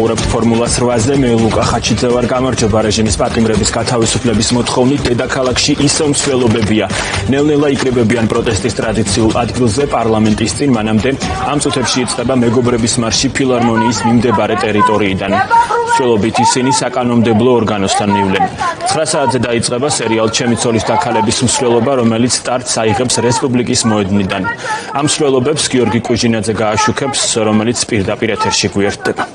ვიმსახურებთ ფორმულას 8-ზე, მე ლუკა ხაჩიძე ვარ. გამარჯობა. რეჟიმის პატიმრების გათავისუფლების მოთხოვნით დედაქალაქში ისევ მსვლელობებია. ნელ-ნელა იკრიბებიან პროტესტის ტრადიციულ ადგილზე პარლამენტის წინ, მანამდე ამ წუთებში იწყება მეგობრების მარში ფილარმონიის მიმდებარე ტერიტორიიდან. მსვლელობით ისინი საკანონმდებლო ორგანოსთან მივლენ. 9 საათზე დაიწყება სერიალ ჩემი ცოლის დაქალების მსვლელობა, რომელიც სტარტს აიღებს რესპუბლიკის მოედნიდან. ამ მსვლელობებს გიორგი კუჟინაძე გააშუქებს, რომელიც პირდაპირ ეთერში გვერდდება.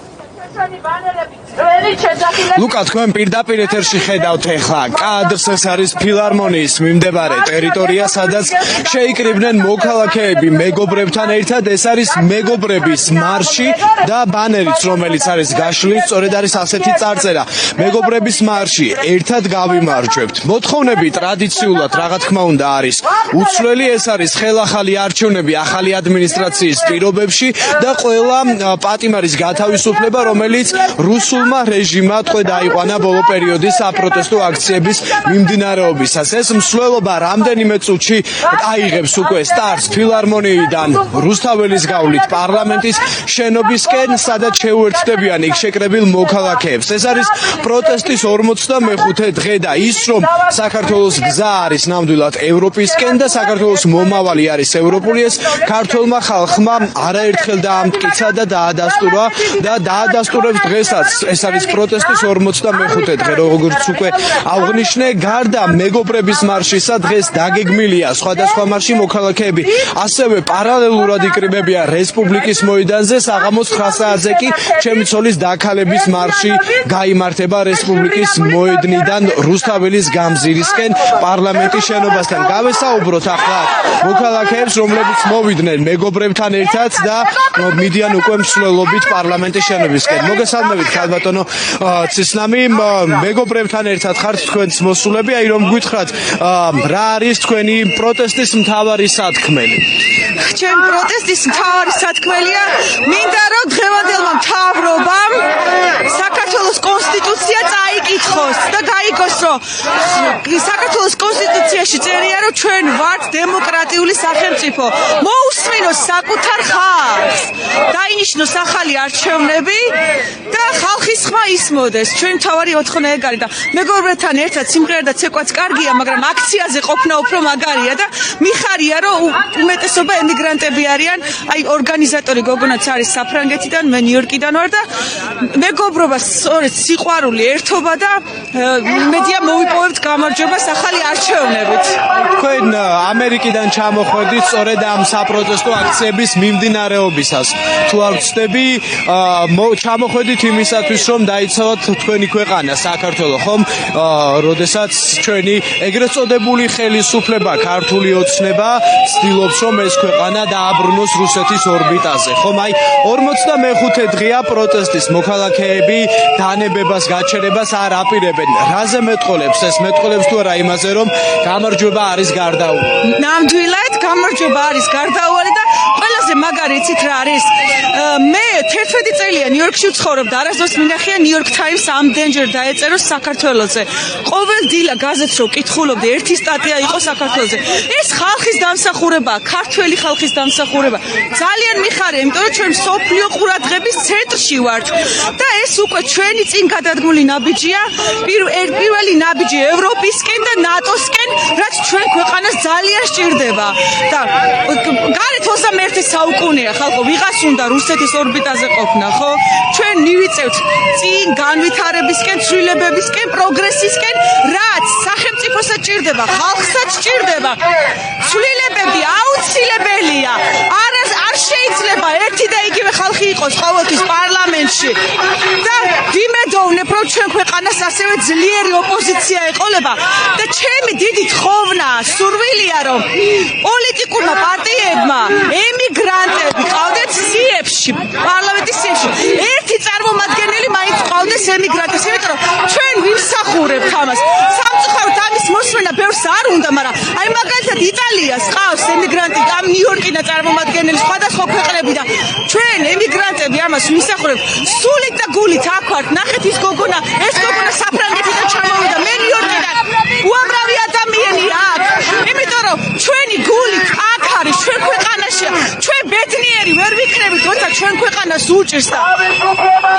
ლუკა, თქვენ პირდაპირ ეთერში ხედავთ ახლა კადრს, ეს არის ფილარმონიის მიმდებარე ტერიტორია, სადაც შეიკრიბნენ მოქალაქეები მეგობრებთან ერთად. ეს არის მეგობრების მარში და ბანერიც, რომელიც არის გაშლილი, სწორედ არის ასეთი წარწერა: მეგობრების მარში, ერთად გავიმარჯვებთ. მოთხოვნები ტრადიციულად, რა თქმა უნდა, არის უცვლელი. ეს არის ხელახალი არჩევნები ახალი ადმინისტრაციის პირობებში და ყველა პატიმარის გათავისუფლება, რომელიც რუსულმა რეჟიმმა თქვენ დაიყვანა ბოლო პერიოდის საპროტესტო აქციების მიმდინარეობისას. ეს მსვლელობა რამდენიმე წუთში აიღებს უკვე სტარტს ფილარმონიიდან რუსთაველის გავლით პარლამენტის შენობისკენ, სადაც შეუერთდებიან იქ შეკრებილ მოქალაქეებს. ეს არის პროტესტის 45-ე დღე და ის, რომ საქართველოს გზა არის ნამდვილად ევროპისკენ და საქართველოს მომავალი არის ევროპული, ეს ქართველმა ხალხმა არაერთხელ დაამტკიცა და დაადასტურა და დაადასტურებს დღესაც. ეს არის პროტესტის 45-მე დღე, როგორც უკვე აღნიშნე. გარდა მეგობრების მარშისა, დღეს დაგეგმილია სხვადასხვა მარში მოქალაქეები ასევე პარალელურად იკრიბებიან რესპუბლიკის მოედანზე. საღამოს 9 საათზე კი ჩემი ცოლის დაქალების მარში გაიმართება რესპუბლიკის მოედნიდან რუსთაველის გამზირისკენ პარლამენტის შენობასთან. გავესაუბროთ ახლა მოქალაქეებს, რომლებიც მოვიდნენ მეგობრებთან ერთად და მიდიან უკვე მსვლელობით პარლამენტის შენობისკენ. მოგესალმებით, ქალბატონო ცისნამი, მეგობრებთან ერთად ხართ თქვენს მოსულები, აი რომ გითხრათ, რა არის თქვენი პროტესტის მთავარი სათქმელი? ჩემი პროტესტის მთავარი სათქმელია, მინდა რომ დღევანდელმა მთავრობამ საქართველოს კონსტიტუცია წაიკითხოს და გაიგოს, რომ საქართველოს კონსტიტუციაში წერია, რომ ჩვენ ვართ დემოკრატიული სახელმწიფო. მოусმინოს საკუთარ ხალხს, დაინიშნოს ახალი არჩევნები და ხალხის ხმა ისმოდეს. ჩვენ თავარი ოთხონა ეგ არის და მეგობრებთან ერთად სიმღერა და ცეკვაც კარგია, მაგრამ აქციაზე ყოფნა უფრო მაგარია და მიხარია, რომ უმეტესობა ემიგრანტები არიან. აი ორგანიზატორი გოგონაც არის საფრანგეთიდან, მე ნიუ-იორკიდან ვარ და მეგობრობა, სწორედ სიყვარული, ერთობა და მედია მოვიპოვებთ გამარჯვებას ახალი არჩევნებით. თქვენ ამერიკიდან ჩამოხვედით სწორედ ამ საპროტესტო აქციების მიმდინარეობისას. თუ არ ვცდები, ჩამოხვედით იმისათვის, რომ დაიცავთ თქვენი ქვეყანა საქართველო, ხომ? როდესაც ჩვენი ეგრეთ წოდებული ხელისუფლება, ქართული ოცნება ცდილობს, რომ ეს ქვეყანა დააბრუნოს რუსეთის ორბიტაზე, ხომ? აი 45 დღეა პროტესტის, მოქალაქეები დანებებას, გაჩერებას არ აპირებენ. რაზე მეტყოლებს ეს? მეტყოლებს თუ არა იმაზე, რომ გამარჯვება არის გარდაუვალი? ნამდვილად გამარჯვება არის გარდაუვალი და ყველაზე მაგარი იცით რა არის? მე 11 წელია ნიუ-იორკში ვცხოვრობ და არასდროს მინახია ნიუ-იორკ ტაიმს ამდენჯერ დაეწერო საქართველოზე. ყოველ დილა გაზეთს რო კითხულობდი, ერთი სტატია იყო საქართველოზე. ეს ხალხის დამსახურებაა, ქართველი ხალხის დამსახურება. ძალიან მიხარია, იმიტომ რომ ჩვენ მსოფლიო ყურადღების ცენტრში ვართ და ეს უკვე ჩვენი წინ გადადგმული ნაბიჯია, პირველი ნაბიჯი ევროპისკენ და ნატოსკენ, რაც ჩვენ ქვეყანას ძალიან სჭირდება. და გარეთ 21 საუკუნეა ხალხო, ვიღას უნდა რუსეთის ორბიტაზე ყოფნა, ხო? ჩვენ მივიწევთ წინ განვითარებისკენ, ცვლილებებისკენ, პროგრესისკენ, რაც სახელმწიფოსაც სჭირდება, ხალხსაც სჭირდება. ცვლილებები აუცილებელია. არ შეიძლება ერთი და იგივე ხალხი იყოს ყოველთვის პარლამენტში. და ვიმედოვნებ, რომ ჩვენ ქვეყანას ასევე ძლიერი ოპოზიცია ეყოლება და ჩემი დიდი თხოვნა, სურვილია, რომ პოლიტიკურმა პარტიებმა ემიგრანტები ყავდეთ სიებში, პარლამენტის სიებში. ერთი წარმომადგენელი მაინც ყავდეს ემიგრანტებს, იმიტომ რომ ჩვენ ვიმსახურებთ ამას. სამწუხაროდ ამის მოსმენა ბევრს არ უნდა, მაგრამ აი მაგალითად იტალიას ყავს ემიგრანტი, ამ ნიუ-იორკიდან წარმომადგენელი, სხვადასხვა ქვეყნებიდან. ჩვენ ემიგრანტები ამას ვიმსახურებთ. სულით და გულით აქ ვართ. ნახეთ ის გოგონა საფრანგეთიდან ჩამოვიდა, მე ნიუ-იორკიდან. უამრავი ადამიანია აქ. იმიტომ რომ ჩვენი გული აქ არის, ჩვენ ქვეყანაშია. ჩვენ ბედნიერი ვერ ვიქნებით, როცა ჩვენ ქვეყანას უჭირს და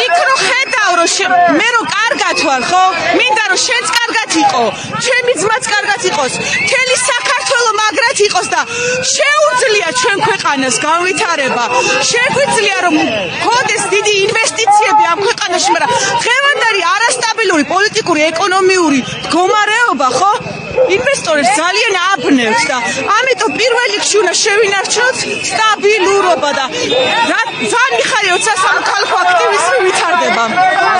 იქ რო ხედავთ მე რომ კარგად ვარ, ხო? მინდა რომ შენც კარგად იყო, ჩემი ძმაც კარგად იყოს, მთელი საქართველო მაგრად იყოს და შეუძლია ჩვენ ქვეყანას განვითარება. შეგვიძლია რომ გქონდეს დიდი ინვესტიციები ამ ქვეყანაში, მაგრამ დღევანდელი არასტაბილური პოლიტიკური, ეკონომიური მდგომარეობა, ხო? ინვესტორებს ძალიან აბნევს და ამიტომ პირველ რიგში უნდა შევინარჩუნოთ სტაბილურობა და ძალიან მიხარია როცა სამოქალაქო აქტივიზმი ვითარდება.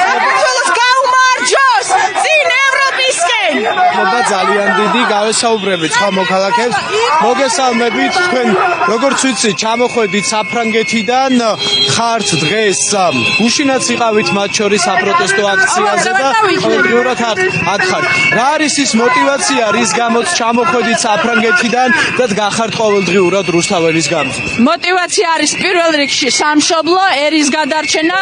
საქართველოს გაუმარჯოს წინ ევროპისკენ. მოგება ძალიან დიდი გავესაუბრებით სხვა მოქალაქეებს. მოგესალმებით თქვენ როგორც ვიცი ჩამოხვედით საფრანგეთიდან ხართ დღეს გუშინაც იყავით მათ შორის საპროტესტო აქციაზე და ყოველდღიურად აქ ხართ. რა არის ის მოტივაცია რის გამოც ჩამოხვედით საფრანგეთიდან და გახართ ყოველდღიურად რუსთაველის გამზ? მოტივაცია არის პირველ რიგში სამშობლო, ერის გადარჩენა,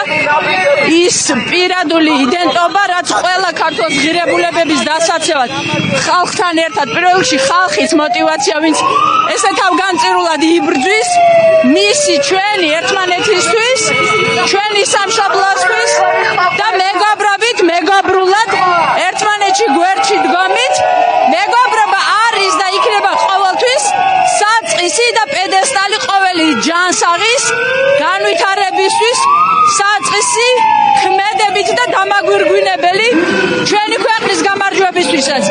ის პირადული იდენტობა, რაც ყველა ქართულ ღირებულებების დასაცავად ხალხთან ერთად პირველ რიგში ხალხის მოტივაცია, ვინც ესე თავგანწირულად იბრძვის მისი ჩვენი ერთმანეთისთვის, ჩვენი სამშობლოსთვის და მეგობრობით, მეგობრულად ერთმანეთში გვერდში დგომით. მეგობრობა არის და იქნება ყოველთვის საწყისი და პედესტალი ყოველი ჯანსაღის განვითარებისთვის, საწყისი ქმედებით და დამაგვირგვინებელი ჩვენი ქვეყნის გამარჯვებისთვისაც.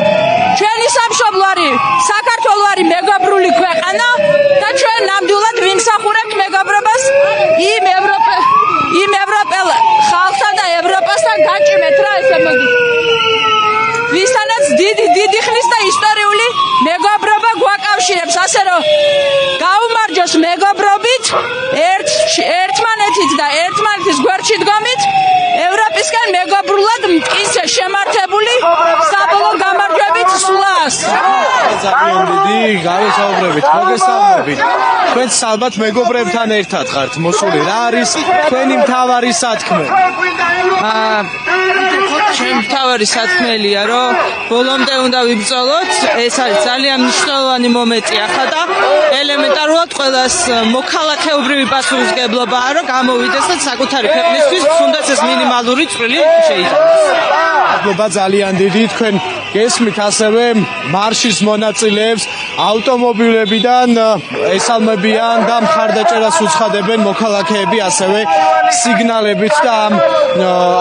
ჩვენი სამშობლო არის საქართველო არის მეგობრული ქვეყანა და ჩვენ ნამდვილად ვიმსახურებთ მეგობრობას იმ ევროპელ ხალხთან და ევროპასთან გაჭიმეთ რა ესე მოდი. ვისთანაც დიდი ხნის და ისტორიული მეგობრობა გვაკავშირებს, ასე რომ გაუმარჯოს მეგობრობით, ერთმანეთით და ერთმანეთის გვერდში დგომით, ევროპისკენ მეგობრულად მტკიცე შემართებული საბოლოო გამარჯვებით სულას. ძალიან დიდი გავესაუბრებით. მოგესალმებით. თქვენც ალბათ მეგობრებთან ერთად ხართ მოსული. რა არის თქვენი მთავარი სათქმე? ჩემ მთავარი სათქმელია, რომ ბოლომდე უნდა ვიბრძოლოთ. ეს არის ძალიან მნიშვნელოვანი მომენტი ახლა და ელემენტარულად ყველას მოქალაქეობრივი პასუხისმგებლობაა, რომ გამოვიდეს და საკუთარი ქვეყნისთვის თუნდაც ეს მინიმალური წვლილი შეიტანოს. მადლობა ძალიან დიდი. თქვენ გესმით ასევე მარშის მონაწილეებს ავტომობილებიდან ესალმებიან და მხარდაჭერას უცხადებენ მოქალაქეები ასევე სიგნალებით და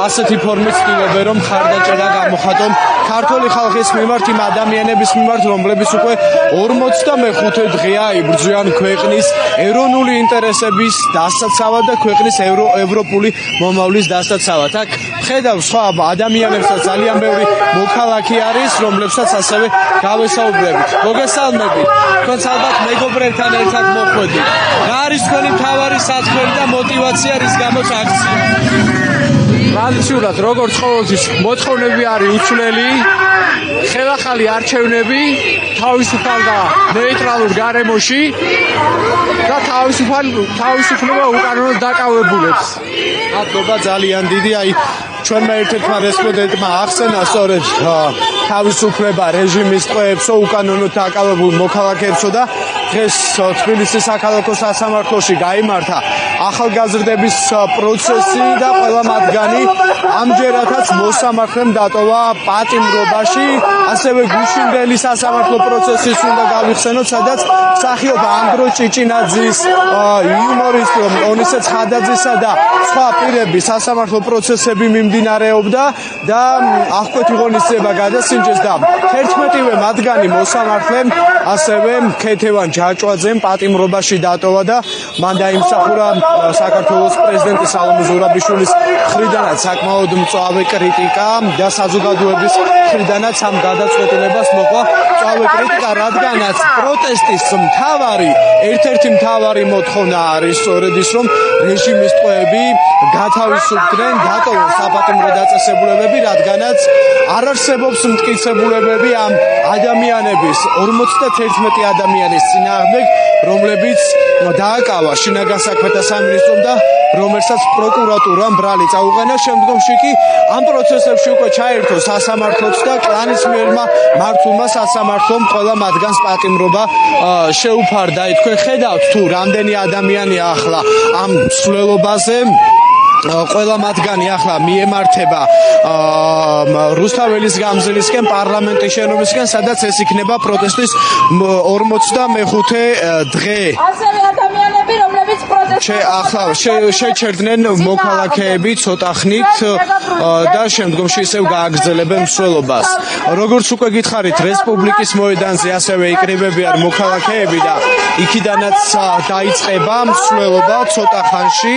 ასეთი ფორმით ცდილობენ რომ მხარდაჭერა გამოხატონ ქართული ხალხის მიმართ, იმ ადამიანების მიმართ, რომლებიც უკვე 45 დღეა იბრძვიან ქვეყნის ეროვნული ინტერესების დასაცავად და ქვეყნის ევროპული მომავლის დასაცავად. აქ ხედავ სხვა ადამიანებსაც ძალიან ბევრი მოქალაქე არის, რომლებსაც ასევე გავესაუბრებით. მოგესალმებით. თქვენც ალბათ მეგობრებთან ერთად მოხვედით. რა არის თქვენი მთავარი სათქმელი და მოტივაცია, რის გამოც აქცია? ტრადიციულად როგორც ყოველთვის მოთხოვნები არის უცვლელი, ხელახალი არჩევნები თავისუფალ და ნეიტრალურ გარემოში და თავისუფლება უკანონოდ დაკავებულებს. მადლობა ძალიან დიდი. აი ჩვენმა ერთ-ერთმა რესპონდენტმა ახსენა სწორედ თავისუფლება რეჟიმის ტყვეებსო, უკანონოდ დაკავებულ მოქალაქეებსო და დღეს თბილისის საქალაქო სასამართლოში გაიმართა ახალგაზრდების პროცესი და ყველა მათგანი ამჯერადაც მოსამართლემ დატოვა პატიმრობაში. ასევე გუშინდელი სასამართლო პროცესის უნდა გავიხსენოთ, სადაც მსახიობ ანდრო ჭიჭინაძის, იუმორისტ ონისე ცხადაძისა და სხვა პირების სასამართლო პროცესები მიმდინარეობდა და აღკვეთი ღონისძიება გადასინჯეს და 11-ვე მათგანი მოსამართლემ ასევე ქეთევან ჯაჭვაძემ პატიმრობაში დატოვა და მან დაიმსახურა საქართველოს პრეზიდენტის სალომე ზურაბიშვილის მხრიდანაც საკმაოდ მწვავე კრიტიკა და საზოგადოების მხრიდანაც ამ გადაწყვეტილებას მოყვა მწვავე კრიტიკა, რადგანაც პროტესტის ერთ-ერთი მთავარი მოთხოვნა არის სწორედ ის, რომ რეჟიმის ტყვეები გათავისუფლდნენ, დატოვონ საპატიმრო დაწესებულებები, რადგანაც არ არსებობს მტკიცებულებები ამ ადამიანების 51 ადამიანის წინააღმდეგ, რომლებიც დააკავა შინაგან საქმეთა სამინისტრომ და რომელსაც პროკურატურამ ბრალი წაუყენა. შემდგომში კი ამ პროცესებში უკვე ჩაერთო სასამართლოც და კლანის მიერმა მართულმა სასამართლომ ყველა მათგანს პატიმრობა შეუფარდა. თქვენ ხედავთ თუ რამდენი ადამიანია ახლა ამ მსვლელობაზე ყველა მათგანი ახლა მიემართება რუსთაველის გამზირისკენ პარლამენტის შენობისკენ, სადაც ეს იქნება პროტესტის 45 დღე. ასევე ადამიანები, რომლებიც ახლა შეჩერდნენ მოქალაქეები ცოტა ხნით და შემდგომში ისევ გააგრძელებენ მსვლელობას. როგორც უკვე გითხარით, რესპუბლიკის მოედანზე ასევე იკრიბებიან მოქალაქეები და იქიდანაც დაიწყება მსვლელობა ცოტა ხანში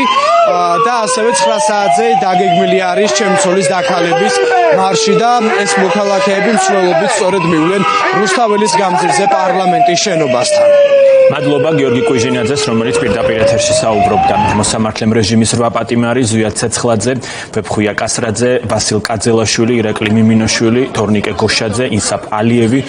და ასევე 9 საათზე დაგეგმილი არის ჩემცოლის დაქალების მარში და ეს მოქალაქეები მსვლელობით სწორედ მივლენ რუსთაველის გამზირზე პარლამენტის შენობასთან. მადლობა გიორგი კუჟინაძეს, რომელიც პირდაპირ ეთერში საუბრობდა. მოსამართლემ რეჟიმის 8 პატიმარი ზვია ცეცხლაძე, ვეფხვია კასრაძე, ვასილ კაძელაშვილი, ირაკლი მიმინოშვილი, თორნიკე გოშაძე, ისაფ ალიევი,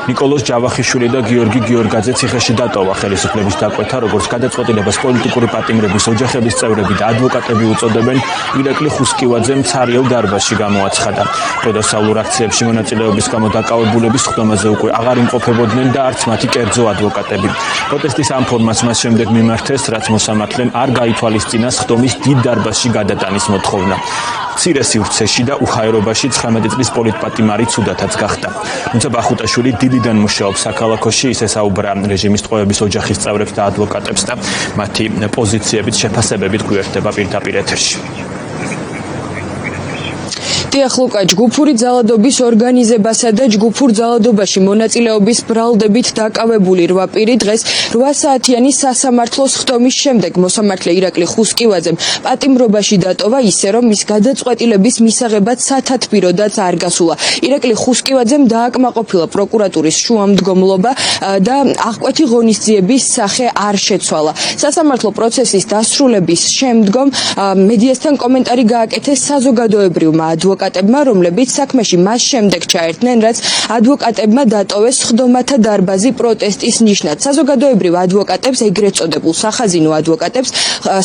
ნიკოლოზ ჯავახიშვილი და გიორგი გიორგაძე ციხეში დატოვა. ხელისუფლების დაკვეთა, როგორც გადაწყვეტილებას პოლიტიკური პატიმრების ოჯახების წევრები და ადვოკატები უწოდებენ, ირაკლი ხუსკივაძემ ცარიელ დარბაზში გამოაცხადა. პროტესტულ აქციებში მონაწილეობის გამო დაკავებულების ხდომაზე უკვე აღარ იმყოფებოდნენ და არც მათი კერძო ადვოკატები. პროტესტის ამ ფორმას მას შემდეგ მიმართეს, რაც მოსამართლემ არ გაითვალისწინა ხდომის დიდ დარბაზში გადატანის მოთხოვნა. მცირე სივრცეში და უხაერობაში 19 წლის პოლიტპატიმარი ცუდათაც გახდა. თუმცა ბახუტაშვილი დილიდან მუშაობს საქალაქოში, ის ესაუბრა რეჟიმის ტყვეების ოჯახის წევრებს და ადვოკატებს და მათი პოზიციებით შეფასებებით გვერდება პირდაპირ ეთერში. ახლა ჯგუფური ძალადობის ორგანიზებასა და ჯგუფურ ძალადობაში მონაწილეობის ბრალდებით დაკავებული 8 პირი დღეს 8 საათიანი სასამართლოს ხდომის შემდეგ მოსამართლე ირაკლი ხუსკივაძემ პატიმრობაში დატოვა, ისე რომ მის გადაწყვეტილების მისაღებად სათათბიროდაც არ გასულა. ირაკლი ხუსკივაძემ დააკმაყოფილა პროკურატურის შუამდგომლობა და აღკვეთი ღონისძიების სახე არ შეცვალა. სასამართლო პროცესის დასრულების შემდგომ მედიასთან კომენტარი გააკეთეს საზოგადოებრივმა ადვოკატებმა, რომლებიც საქმეში მას შემდეგ ჩაერთნენ, რაც ადვოკატებმა დატოვეს ხდომათა დარბაზი პროტესტის ნიშნად. საზოგადოებრივ ადვოკატებს, ეგრეთ წოდებულ სახაზინო ადვოკატებს,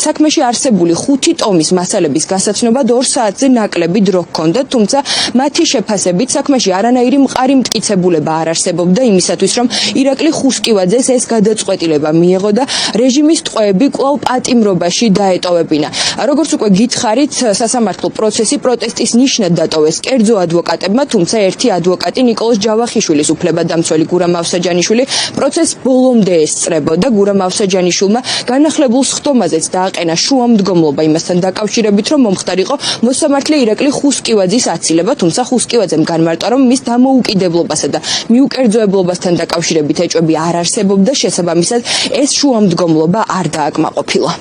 საქმეში არსებული 5 ტომის მასალების გასაცნობად 2 საათზე ნაკლები დრო ჰქონდათ, თუმცა მათი შეფასებით საქმეში არანაირი მყარი მტკიცებულება არ არსებობდა იმისათვის, რომ ირაკლი ხუსკივაძეს ეს გადაწყვეტილება მიეღო და რეჟიმის ტყვეები კვლავ პატიმრობაში დაეტოვებინა. როგორც უკვე გითხარით, სასამართლო პროცესი პროტესტის ნიშნად დატოვეს კერძო ადვოკატებმა, თუმცა ერთი ადვოკატი ნიკოლოზ ჯავახიშვილის უფლებადამცველი გურამ ავსაჯანიშვილი პროცესს ბოლომდე ესწრებოდა. გურამ ავსაჯანიშვილმა განახლებულ ხდომაზეც დააყენა შუამდგომლობა იმასთან დაკავშირებით, რომ მომხდარიყო მოსამართლე ირაკლი ხუსკივაძის აცილება, თუმცა ხუსკივაძემ განმარტა, რომ მის დამოუკიდებლობასა და მიუკერძოებლობასთან დაკავშირებით ეჭვები არ არსებობდა, შესაბამისად ეს შუამდგომლობა არ დააკმაყოფილა.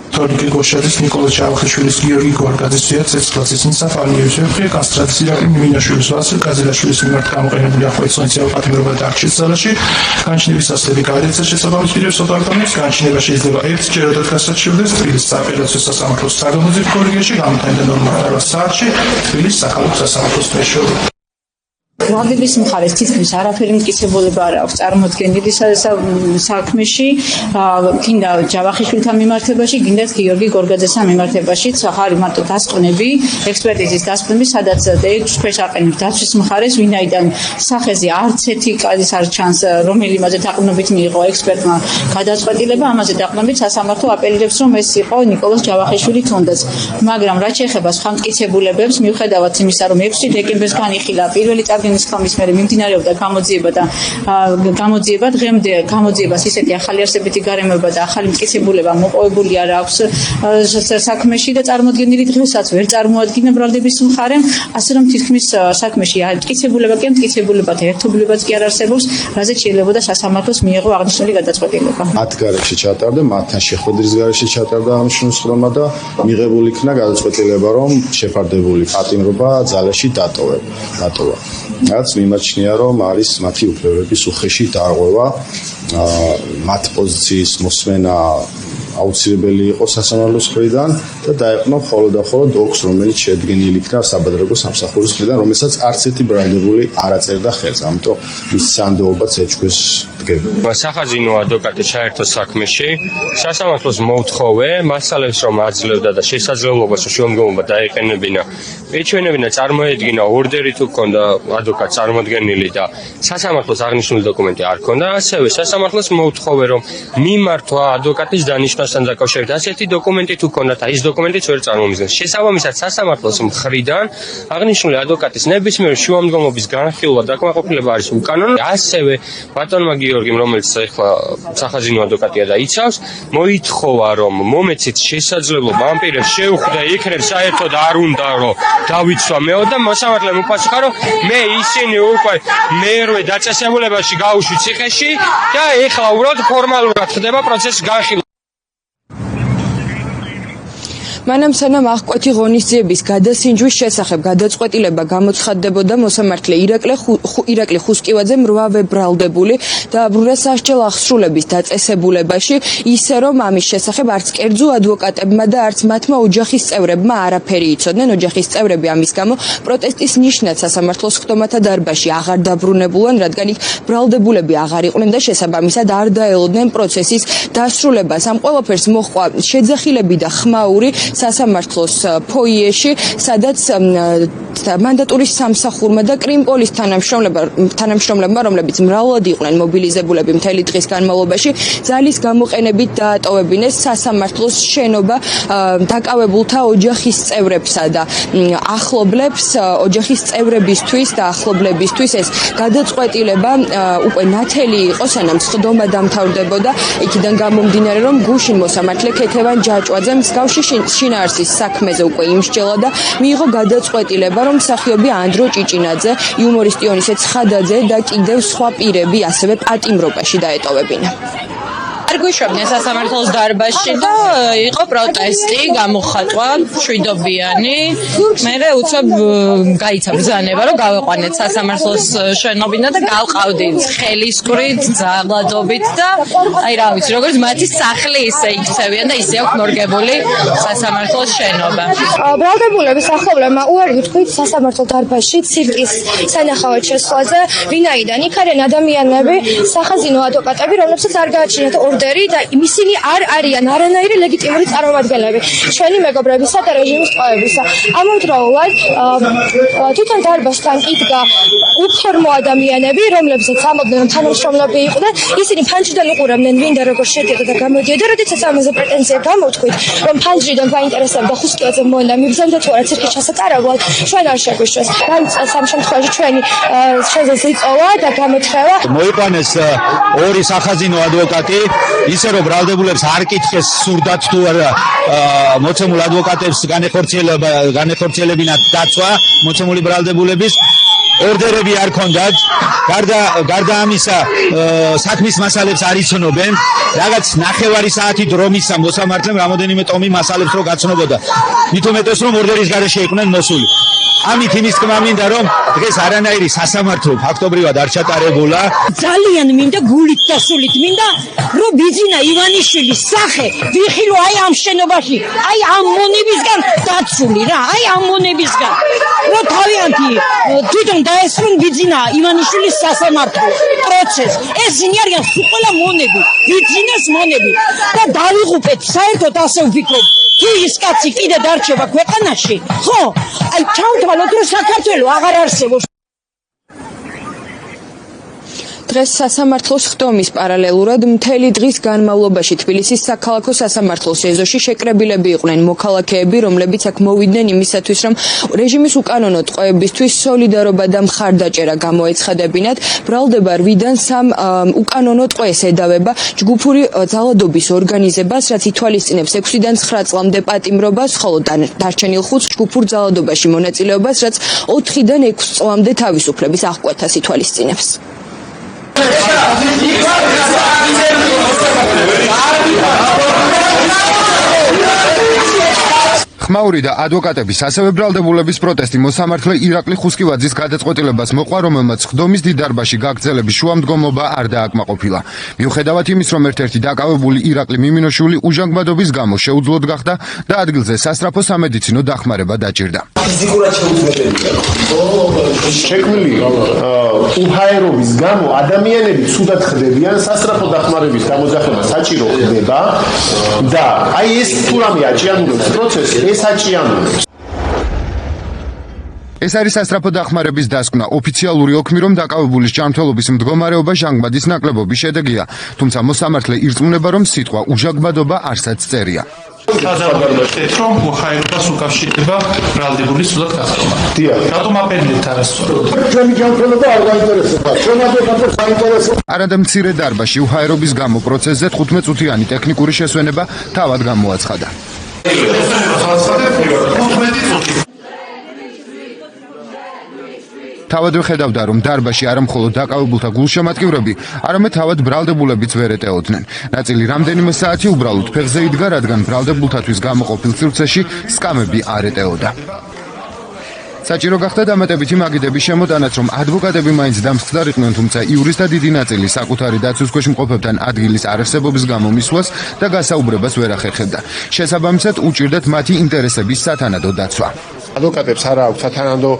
თორნიკე გოშაძის, ნიკოლოზ ჯავახიშვილის, გიორგი გიორგაძის, ზვია ცეცხლაძის, ისაფ ალიევის, ვეფხვია კასრაძის, ირაკლი მიმინოშვილის, ვასილ კაძელაშვილის მიმართ გამოყენებული ახალგაზრდა პატიმრობა დარჩის ძალაში, განჩინების ასლები გადაეცა შესაბამის პირებს ოდარდამებს, განჩინება შეიძლება ერთჯერადად გასაჩივრდეს თბილისის სააპელაციო სასამართლოს საგამოძიებო კოლეგიაში გამოტანდა 48 საათში თბილისის სახალხო სასამართლოს მეშვეობით. ვალდების მხარეს თითქმის არაფერი მტკიცებულება არ აქვს წარმოქმნილი საქმეში, გინდა ჯავახიშვილთან მიმართებაში, გინდათ გიორგი გორგაძესთან მიმართებაში, ხარ მარტო დასკვნები, ექსპერტიზის დასკვნები, სადაც თქვენს აყენებთ დაცვის მხარეს, ვინაიდან სახეზე არც ერთი კადის არ ჩანს, რომელიმაზე დაყრდნობით მიიღო ექსპერტმა გადაწყვეტილება, ამაზე დაყრდნობით სასამართლო აპელირებს, რომ ეს იყო ნიკოლოზ ჯავახიშვილი თუნდაც, მაგრამ რაც შეეხება სხვა მტკიცებულებებს, მიუხედავად იმისა, რომ 6 დეკემბერს განიხილა პირველი წარდგენის ხმის მერე მიმდინარეობდა გამოძიება, დღემდე გამოძიებას ისეთი ახალი არსებითი გარემოება და ახალი მტკიცებულება მოპოვებული არ აქვს საქმეში და წარმოქმნილი დღესაც ვერ წარმოადგინა ბრალდების მხარემ, ასე რომ თითქმის საქმეში მტკიცებულება კი მტკიცებულებათა ერთობლიობაც კი არ არსებობს, რაზეც შეიძლებოდა სასამართლოს მიეღო აღნიშნული გადაწყვეტილება. მათ გარეშე ჩატარდა, მათთან შეხვედრის გარეშე ჩატარდა აღნიშნული ხდომა და მიღებული იქნა გადაწყვეტილება, რომ შეფარდებული პატიმრობა ძალაში დატოვა. რაც მიმაჩნია, რომ არის მათი უფლებების უხეში დარღვევა, მათ პოზიციის მოსმენა აუცილებელი იყო სასამართლოს მხრიდან და დაეყო მხოლოდ და მხოლოდ ოქს, რომელიც შედგენილი იქნა საბადრებო სამსახურის მხრიდან, რომელსაც არც ერთი ბრალდებული არ აწერდა ხელს, ამიტომ მის სანდოობაც ეჭვს დგება. სახაზინო ადვოკატი ჩაერთო საქმეში, სასამართლოს მოუთხოვე მასალებს რომ აძლევდა და შესაძლებლობას შუამდგომლობა დაეყენებინა, ეჩვენებინა წარმოედგინა ორდერი თუ ჰქონდა ადვოკატს წარმოდგენილი და სასამართლოს აღნიშნული დოკუმენტი არ ჰქონდა, ასევე სასამართლოს მოუთხოვე რომ მიმართვა ადვოკატის დანიშვნასთან დაკავშირებით ასეთი დოკუმენტი თუ ჰქონდათ, ის დოკუმენტიც ვერ წარმომიდგენს. შესაბამისად, სასამართლოს მხრიდან აღნიშნული ადვოკატის ნებისმიერ შუამდგომობის განხილვა დაკმაყოფილება არის უკანონო. ასევე ბატონმა გიორგიმ, რომელიც ახლა სახაზინო ადვოკატია და იცავს, მოითხოვა, რომ მომეცით შესაძლებლობა ამ პირებს შეუხვდა იქნებ საერთოდ არ უნდა რომ დავიცვა მეო და მოსამართლემ უპასუხა, რომ მე ისინი უკვე მერვე დაწესებულებაში გავუშვი ციხეში და ეხლა უბრალოდ ფორმალურად ხდება პროცესის განხილვა. მანამ სანამ აღკვეთი ღონისძიების გადასინჯვის შესახებ გადაწყვეტილება გამოცხადდებოდა, მოსამართლე ირაკლი ხუსკივაძემ 8-ვე ბრალდებული დააბრუნა სასჯელ აღსრულების დაწესებულებაში, ისე რომ ამის შესახებ არც კერძო ადვოკატებმა და არც მათმა ოჯახის წევრებმა არაფერი იცოდნენ. ოჯახის წევრები ამის გამო პროტესტის ნიშნად სასამართლოს ხტომათა დარბაზში აღარ დაბრუნებულან, რადგან იქ ბრალდებულები აღარ იყვნენ და შესაბამისად არ დაელოდნენ პროცესის დასრულებას. ამ ყველაფერს მოჰყვა შეძახილები და ხმაური სასამართლოს ფოიეში, სადაც მანდატურის სამსახურმა და კრიმპოლის თანამშრომლებმა, რომლებიც მრავლად იყვნენ მობილიზებულები მთელი დღის განმავლობაში, ძალის გამოყენებით დაატოვებინეს სასამართლოს შენობა დაკავებულთა ოჯახის წევრებსა და ახლობლებს. ოჯახის წევრებისთვის და ახლობლებისთვის ეს გადაწყვეტილება უკვე ნათელი იყო, სანამ სხდომა დამთავრდებოდა. იქიდან გამომდინარე, რომ გუშინ მოსამართლე ქეთევან ჯაჭვაძე მსგავსი შინაარსის საქმეზე უკვე იმსჯელა და მიიღო გადაწყვეტილება, რომ მსახიობი ანდრო ჭიჭინაძე, იუმორისტი ონისე ცხადაძე და კიდევ სხვა პირები ასევე პატიმრობაში დაეტოვებინა. არ გვიშვებდნენ სასამართლოს დარბაზში და იყო პროტესტი, გამოხატვა მშვიდობიანი. მე უცებ გაიცა ბრძანება, რომ გავეყვანეთ სასამართლოს შენობიდან და გავყავდით ხელისკვრით, ძალადობით და აი რა ვიცი, როგორც მათი სახლი ისე იქცევიან და ისე აქვს მორგებული სასამართლოს შენობა. ბრალდებულების ახლობლებმა უარი უთქვით სასამართლო დარბაზში ცირკის სანახავად შესვლაზე, ვინაიდან იქ არიან ადამიანები, სახაზინო ადვოკატები, რომლებსაც არ გააჩნიათ ორდერი და ისინი არ არიან არანაირი ლეგიტიმური წარმომადგენლები ჩვენი მეგობრებისა და რეჟიმის ტყვეებისა. ამავდროულად თვითონ დარბაზთან იდგა უფორმო ადამიანები, რომლებსაც ამბობდნენ, რომ თანამშრომლები იყვნენ, ისინი ფანჯრიდან უყურებდნენ ვინ და როგორ შედიოდა და გამოდიოდა. როდესაც ამაზე პრეტენზია გამოვთქვით, რომ ფანჯრიდან გაინტერესებდა ხუსკივაძე მოენა მიბრძანდა თუ არა ცირკის ჩასატარებლად, ჩვენ არ შეგვიშვეს. განწყეს ამ შემთხვევაში ჩვენი შეძლო იწოვა და გამოთხევა. მოიყვანეს ორი სახაზინო ადვოკატი, ისე რომ ბრალდებულებს არ კითხეს სურდათ თუ არა მოცემულ ადვოკატებს განეხორციელებინათ დაცვა მოცემული ბრალდებულების. ორდერები არ ქონდათ, გარდა ამისა საქმის მასალებს არ იცნობენ, რაღაც ნახევარი საათი დრო მისცა მოსამართლემ რამოდენიმე ტომი მასალებს რო გაცნობოდა. მით უმეტეს რომ ორდერის გარეშე იყვნენ მოსული. ამით იმის თქმა მინდა, რომ დღეს არანაირი სასამართლო ფაქტობრივად არ ჩატარებულა. ძალიან მინდა გულით და სულით მინდა, რომ ბიძინა ივანიშვილის სახე ვიხილო აი ამ შენობაში, აი ამ მონებისგან დაცული რა, აი ამ მონებისგან. რომ თავიანთი თვითონ დაესწრონ ბიძინა ივანიშვილის სასამართლო პროცესს. ესენი არიან სულ ყველა მონები, ბიძინას მონები და დავიღუპეთ საერთოდ ასე ვფიქრობ. თუ ის კაცი კიდე დარჩება ქვეყანაში, ხო? აი ჩავთვალოთ, რომ საქართველოს აღარ არსებობს. დღეს სასამართლოს ხტომის პარალელურად მთელი დღის განმავლობაში თბილისის საქალაქო სასამართლოს ეზოში შეკრებილები იყვნენ მოქალაქეები, რომლებიც აქ მოვიდნენ იმისათვის, რომ რეჟიმის უკანონო ტყვეებისთვის სოლიდარობა და მხარდაჭერა გამოეცხადებინათ. ბრალდება 8-დან 3 უკანონო ტყვეს ედავება ჯგუფური ძალადობის ორგანიზებას, რაც ითვალისწინებს 6-დან 9 წლამდე პატიმრობას, ხოლო დარჩენილ 5 ჯგუფურ ძალადობაში მონაწილეობას, რაც 4-დან 6 წლამდე თავისუფლების აღკვეთას ითვალისწინებს. ხმაური და ადვოკატების ასევე ბრალდებულების პროტესტი მოსამართლე ირაკლი ხუსკივაძის გადაწყვეტილებას მოყვა, რომელმაც ხდომის დიდ დარბაზში გაგრძელების შუამდგომობა არ დააკმაყოფილა. მიუხედავად იმის, რომ ერთ-ერთი დაკავებული ირაკლი მიმინოშვილი უჟანგბადობის გამო შეუძლოდ გახდა და ადგილზე სასწრაფო სამედიცინო დახმარება დაჭირდა. ფიზიკურად შეუძლებელია. შექმნილი უჰაერობის გამო ადამიანები ცუდად ხდებიან, სასწრაფო დახმარების გამოძახება საჭირო ხდება და აი ეს თუ რამე აჭიანურებს პროცესს, ეს აჭიანურებს. ეს არის სასწრაფო დახმარების დასკვნა. ოფიციალური ოქმი, რომ დაკავებულის ჯანმრთელობის მდგომარეობა ჟანგბადის ნაკლებობის შედეგია, თუმცა მოსამართლე ირწმუნება, რომ სიტყვა უჟანგბადობა არსაც წერია. გადავარდეთ, რომ უხაერობას უკავშირდება ბრალდებული სულად გახდომა. დიახ. რატომ აპირებთ არასწორად? ჩვენი ჯანმრთელობა არ გაინტერესება. ჩვენ ადვოკატებს საინტერესო. არადა მცირე დარბაზში უხაერობის გამო პროცესზე 15 წუთიანი ტექნიკური შესვენება თავად გამოაცხადა. თავად ვხედავდა, რომ დარბაზში არა მხოლოდ დაკავებულთა გულშემატკივრები, არამედ თავად ბრალდებულებიც ვერ ეტეოდნენ. ნაწილი რამდენიმე საათი უბრალოდ ფეხზე იდგა, რადგან ბრალდებულთათვის გამოყოფილ სივრცეში სკამები არ ეტეოდა. საჭირო გახდა დამატებითი მაგიდების შემოტანაც, რომ ადვოკატები მაინც დამსხდარიყვნენ, თუმცა იურისტთა დიდი ნაწილი საკუთარი დაცვის ქვეშ მყოფებთან ადგილის არარსებობის გამო მისვლას და გასაუბრებას ვერ ახერხებდა. შესაბამისად, უჭირდათ მათი ინტერესების სათანადო დაცვა. ადვოკატებს არა აქვს სათანადო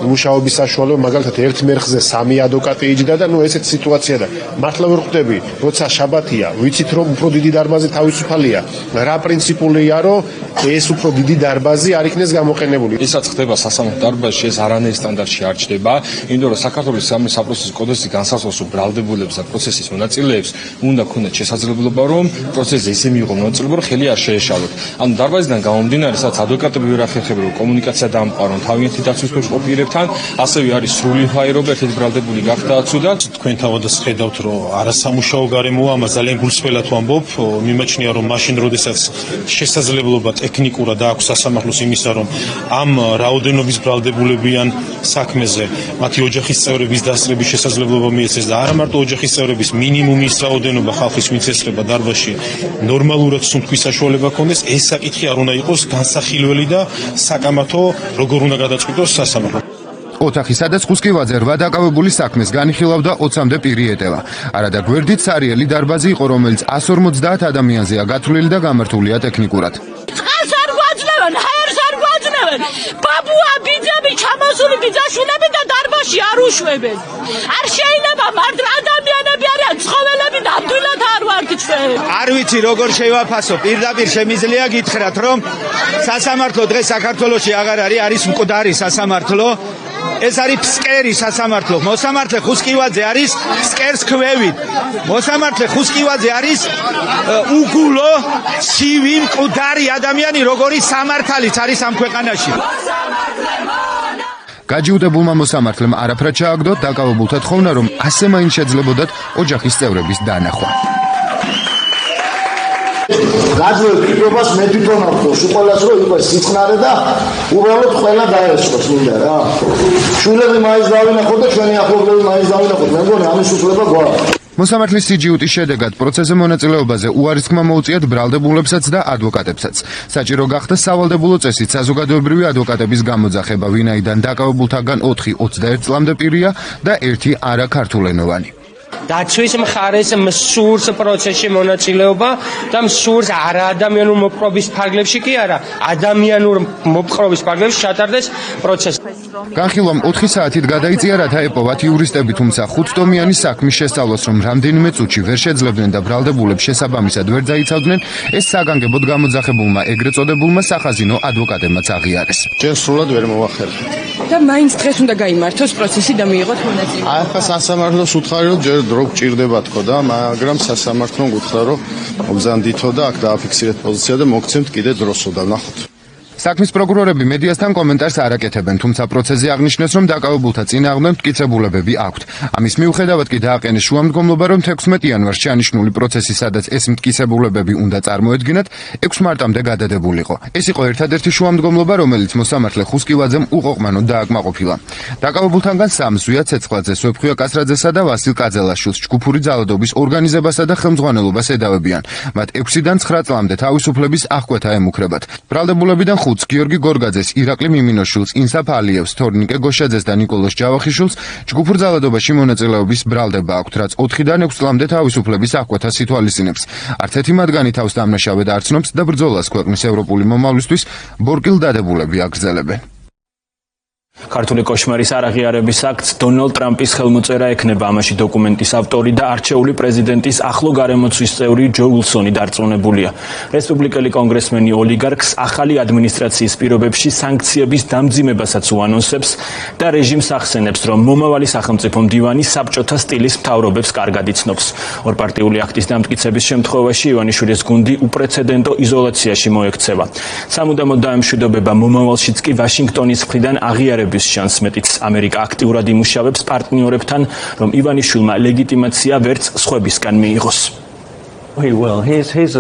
მუშაობის საშუალება, მაგალითად ერთ მერხზე 3 ადვოკატი იჯდა და ესეთი სიტუაცია და მართლა ვერ ხვდები, როცა შაბათია, ვიცით რომ უფრო დიდი დარბაზი თავისუფალია. რა პრინციპულია, რომ ეს უფრო დიდი დარბაზი არ იქნეს გამოყენებული. ისაც ხდება სასამართლო დარბაზში, ეს არანაირ სტანდარტში არ ჩდება, იმიტომ რომ საქართველოს სამართლის კოდექსი განსაზღვრავს, რომ ბრალდებულებს და პროცესის მონაწილეებს უნდა ქონდეთ შესაძლებლობა, რომ პროცესზე ისე მიიღონ მონაწილეობა, რომ ხელი არ შეეშალოთ. ანუ დარბაზიდან გამომდინარე, სადაც ადვოკატები ვერ ახერხებენ, რომ კომუნიკაცია დაამყარონ თავიანთი დაცვის ქვეშ ყოფილებთან, ასევე არის სრული უხაერობა, ერთად ბრალდებული გახდა ცუდად. თქვენ თავადაც ხედავთ, რომ არასამუშაო გარემოა, ამას ძალიან გულსხმელად ვამბობ. მიმაჩნია, რომ მაშინ, როდესაც შესაძლებლობა ტექნიკურად აქვს სასამართლოს იმისა, რომ ამ რაოდენობის ბრალდებულებიან საქმეზე მათი ოჯახის წევრების დასწრების შესაძლებლობა მიეცეს და არა მარტო ოჯახის წევრების მინიმუმის რაოდენობა ხალხის ვინც ესწრება დარბაზში ნორმალურად სუნთქვის საშუალება ქონდეს, ეს საკითხი არ უნდა იყოს განსახილველი და საკამათო როგორ უნდა გადაწყვიტოს სასამართლო. ოთახი, სადაც ხუსკივაძე 8 დაკავებული საქმეს განიხილავდა 20-მდე პირი ეტევა. არადა გვერდით სარიელი დარბაზი იყო, რომელიც 150 ადამიანზეა გათვლილი და გამართულია ტექნიკურად. წყალს არ გვაძლევენ, ჰაერს არ გვაძლევენ. ბაბუა ბიძები, ჩამოსული ბიძაშვილები და დარბაზში არ უშვებენ. არ შეიძლება მარტო ადამიანები არიან, ცხოველები ნამდვილად არ ვართ ჩვენ. არ ვიცი როგორ შევაფასო, პირდაპირ შემიძლია გითხრათ, რომ სასამართლო დღეს საქართველოში აღარ არის მკვდარი სასამართლო. ეს არის ფსკერი სასამართლო. მოსამართლე ხუსკივაძე არის ფსკერს ქვევით. მოსამართლე ხუსკივაძე არის უგულო, ცივი, მკვდარი ადამიანი, როგორი სამართალიც არის ამ ქვეყანაში. გაჯიუდებულმა მოსამართლემ არაფრად ჩააგდო, დაკავებულთა თხოვნა, რომ ასე მაინც შეძლებოდათ ოჯახის წევრების დანახვა. გაძლევ პირობას მე თვითონ ავხოს, უყოლას რომ იყოს სიწყნარე და უბრალოდ ყველა დაერჩოს მინდა რა. შვილები მაინც დავინახოთ და ჩვენი ახლობლები მაინც დავინახოთ. მე მგონი ამის უფლება გვაქვს. მოსამართლის სიჯიუტის შედეგად პროცესზე მონაწილეობაზე უარისქმა მოუწიათ ბრალდებულებსაც და ადვოკატებსაც. საჭირო გახდა სავალდებულო წესით საზოგადოებრივი ადვოკატების გამოძახება, ვინაიდან დაკავებულთაგან 4 21 წლამდე პირია და 1 არაქართულენოვანი. დაცვის მხარეს მსურს პროცესში მონაწილეობა და მსურს არაადამიანურ მოპყრობის ფარგლებში კი არა, ადამიანურ მოპყრობის ფარგლებში ჩატარდეს პროცესი. განხილვამ 4 საათით გადაიწია, რათა ეპოვათ იურისტები, თუმცა 5 ტომიანი საქმის შესწავლას, რომ რამდენიმე წუთში ვერ შეძლებდნენ და ბრალდებულებს შესაბამისად ვერ დაიცავდნენ, ეს საგანგებოდ გამოძახებულმა ეგრეთ წოდებულმა სახაზინო ადვოკატებმაც აღიარეს. ჩვენ სრულად ვერ მოვახერხებთ. და მაინც დღეს უნდა გაიმართოს პროცესი და მიიღოთ მონაწილეობა. ახლა სასამართლოს უთხარი რომ ჯერ დრო გჭირდება თქო და მაგრამ სასამართლომ გითხრა რომ ობზანდითო და აქ დააფიქსირეთ პოზიცია და მოგცემთ კიდე დროსო და ნახოთ. საქმის პროკურორები მედიასთან კომენტარს არ აკეთებენ, თუმცა პროცესზე აღნიშნეს, რომ დაკავებულთა წინააღმდეგ მტკიცებულებები აქვთ. ამის მიუხედავად კი დააყენეს შუამდგომლობა, რომ 16 იანვარს შეანიშნული პროცესი, სადაც ეს მტკიცებულებები უნდა წარმოედგინათ, 6 მარტამდე გადადებულიყო. ეს იყო ერთადერთი შუამდგომლობა, რომელიც მოსამართლე ხუსკივაძემ უყოყმანოდ დააკმაყოფილა. დაკავებულთაგან 3 ზვია ცეცხლაძე, სვეფხვია კასრაძესა და ვასილ კაძელაშვილს ჯგუფური ძალადობის ორგანიზებასა და ხელმძღვანელობას ედავებიან. მათ 6-დან 9 წლამდე თავისუფლების აღკვეთა ემუქრებათ. ბრალდებულებიდან გიორგი გორგაძეს, ირაკლი მიმინოშვილს, ინსაფ ალიევს, თორნიკე გოშაძეს და ნიკოლოზ ჯავახიშვილს ჯგუფურ ძალადობაში მონაწილეობის ბრალდება აქვთ, რაც 4-დან 6 წლამდე თავისუფლების აღკვეთას ითვალისწინებს. არც ერთი მათგანი თავს დამნაშავედ არ ცნობს და ბრძოლას ქვეყნის ევროპული მომავლისთვის ბორკილ დადებულები აგრძელებენ. ქართული კოშმარის არაღიარების აქტს დონალდ ტრამპის ხელმოწერა ექნება. ამაში დოკუმენტის ავტორი და არჩეული პრეზიდენტის ახლო გარემოცვის წევრი ჯო უილსონი დარწმუნებულია. რესპუბლიკელი კონგრესმენი ოლიგარქს ახალი ადმინისტრაციის პირობებში სანქციების დამძიმებასაც უანონსებს და რეჟიმს ახსენებს, რომ მომავალი სახელმწიფო მდივანი საბჭოთა სტილის მთავრობებს კარგად იცნობს. ორპარტიული აქტის დამტკიცების შემთხვევაში ივანიშვილის გუნდი უპრეცედენტო იზოლაციაში მოექცევა. სამუდამოდ დაემშვიდობება მომავალშიც კი ვაშინგტონის მხრიდან აღიარების შანსს, მეტიც ამერიკა აქტიურად იმუშავებს პარტნიორებთან, რომ ივანიშვილმა ლეგიტიმაცია ვერც სხვებისგან მიიღოს.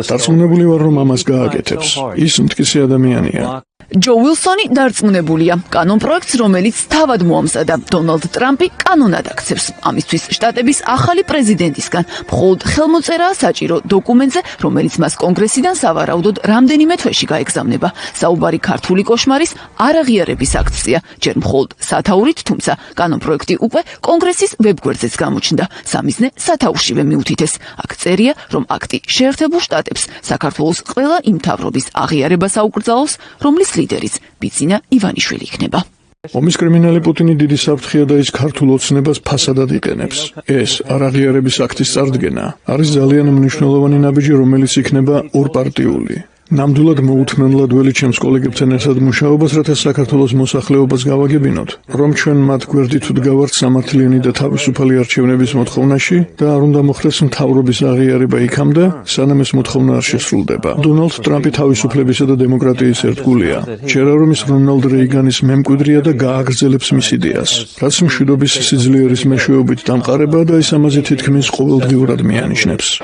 დარწმუნებული ვარ, რომ ამას გააკეთებს. ის მტკიცე ადამიანია. ჯო უილსონი დარწმუნებულია, კანონ პროექტს, რომელიც თავად მოამზადა დონალდ ტრამპი, კანონად აქცევს. ამისთვის შტატების ახალი პრეზიდენტისგან მხოლოდ ხელმოწერაა საჭირო დოკუმენტზე, რომელიც მას კონგრესიდან სავარაუდოდ რამდენიმე თვეში გაეგზავნება. საუბარი ქართული კოშმარის არაღიარების აქტია, ჯერ მხოლოდ სათაურით, თუმცა კანონ პროექტი უკვე კონგრესის ვებგვერდზეც გამოჩნდა. სამიზნე სათაურშივე მიუთითეს. აქ წერია, რომ აქტი შეერთებულ შტატებს საქართველოს ყველა იმ მთავრობის აღიარებას აუკრძალავს, რომლის ლიდერიც ბიძინა ივანიშვილი იქნება. ომის კრიმინალი პუტინი დიდი საფრთხეა და ის ქართულ ოცნებას ფასადად იყენებს. ეს არაღიარების აქტის წარდგენა არის ძალიან მნიშვნელოვანი ნაბიჯი, რომელიც იქნება ორპარტიული. ნამდვილად მოუთმენლად ველი ჩემს კოლეგებთან ერთად მუშაობას, რათა საქართველოს მოსახლეობას გავაგებინოთ, რომ ჩვენ მათ გვერდით ვდგავართ სამართლიანი და თავისუფალი არჩევნების მოთხოვნაში და არ უნდა მოხდეს მთავრობის აღიარება იქამდე, სანამ ეს მოთხოვნა არ შესრულდება. დონალდ ტრამპი თავისუფლებისა და დემოკრატიის ერთგულია. ჯერა რომ ის რონალდ რეიგანის მემკვიდრეა და გააგრძელებს მის იდეას, რაც მშვიდობის სიძლიერის მეშვეობით დამყარება და ის ამაზე თითქმის ყოველდღიურად მიანიშნებს.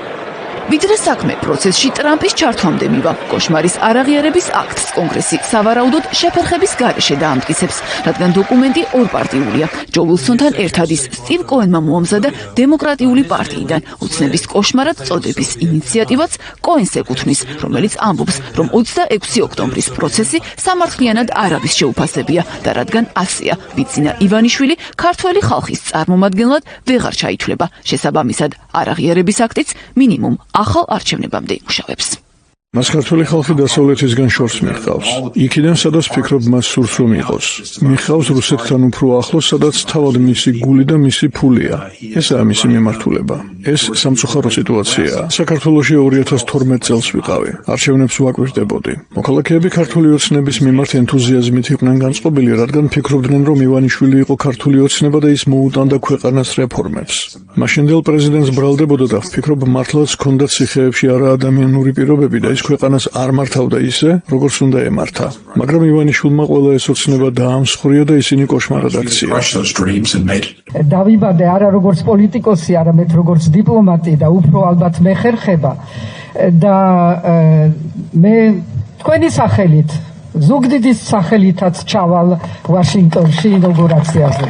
ვიდრე საქმე პროცესში ტრამპის ჩართვამდე მივა, კოშმარის არაღიარების აქტს კონგრესი სავარაუდოდ შეფერხების გარეშე დაამტკიცებს, რადგან დოკუმენტი ორპარტიულია. ჯო უილსონთან ერთად ის სტივ კოენმა მოამზადა დემოკრატიული პარტიიდან ოცნების კოშმარად წოდების ინიციატივაც კოენს ეკუთვნის, რომელიც ამბობს, რომ 26 ოქტომბრის პროცესი სამართლიანად არ არის შეუფასებია და რადგან ასეა, ბიძინა ივანიშვილი ქართველი ხალხის წარმომადგენლად ვეღარ ჩაითვლება. შესაბამისად, არაღიარების აქტიც მინიმუმ ახალ არჩევნებამდე იმუშავებს. მას ქართველი ხალხი დასავლეთისგან შორს მიჰყავს. იქიდან, სადაც ფიქრობ მას სურს რომ იყოს. მიჰყავს რუსეთთან უფრო ახლოს, სადაც თავად მისი გული და მისი ფულია. ესაა მისი მიმართულება. ეს სამწუხარო სიტუაციაა. საქართველოში 2012 წელს ვიყავი. არჩევნებს ვაკვირდებოდი. მოქალაქეები ქართული ოცნების მიმართ ენთუზიაზმით იყვნენ განწყობილი, რადგან ფიქრობდნენ, რომ ივანიშვილი იყო ქართული ოცნება და ის მოუტანდა ქვეყანას რეფორმებს. მაშინდელ პრეზიდენტს ბრალდებოდა და ვფიქრობ, მართლაც ჰქონდა ციხეებში არაადამიანური პირობები და ის ქვეყანას არ მართავდა ისე, როგორც უნდა ემართა. მაგრამ ივანიშვილმა ყველა ეს ოცნება დაამსხვრია და ისინი კოშმარად აქცია. დავიბადე არა როგორც პოლიტიკოსი, არამედ როგორც დიპლომატი და უფრო ალბათ მე ხერხება და მე თქვენი სახელით, ზუგდიდის სახელითაც ჩავალ ვაშინგტონში ინაუგურაციაზე.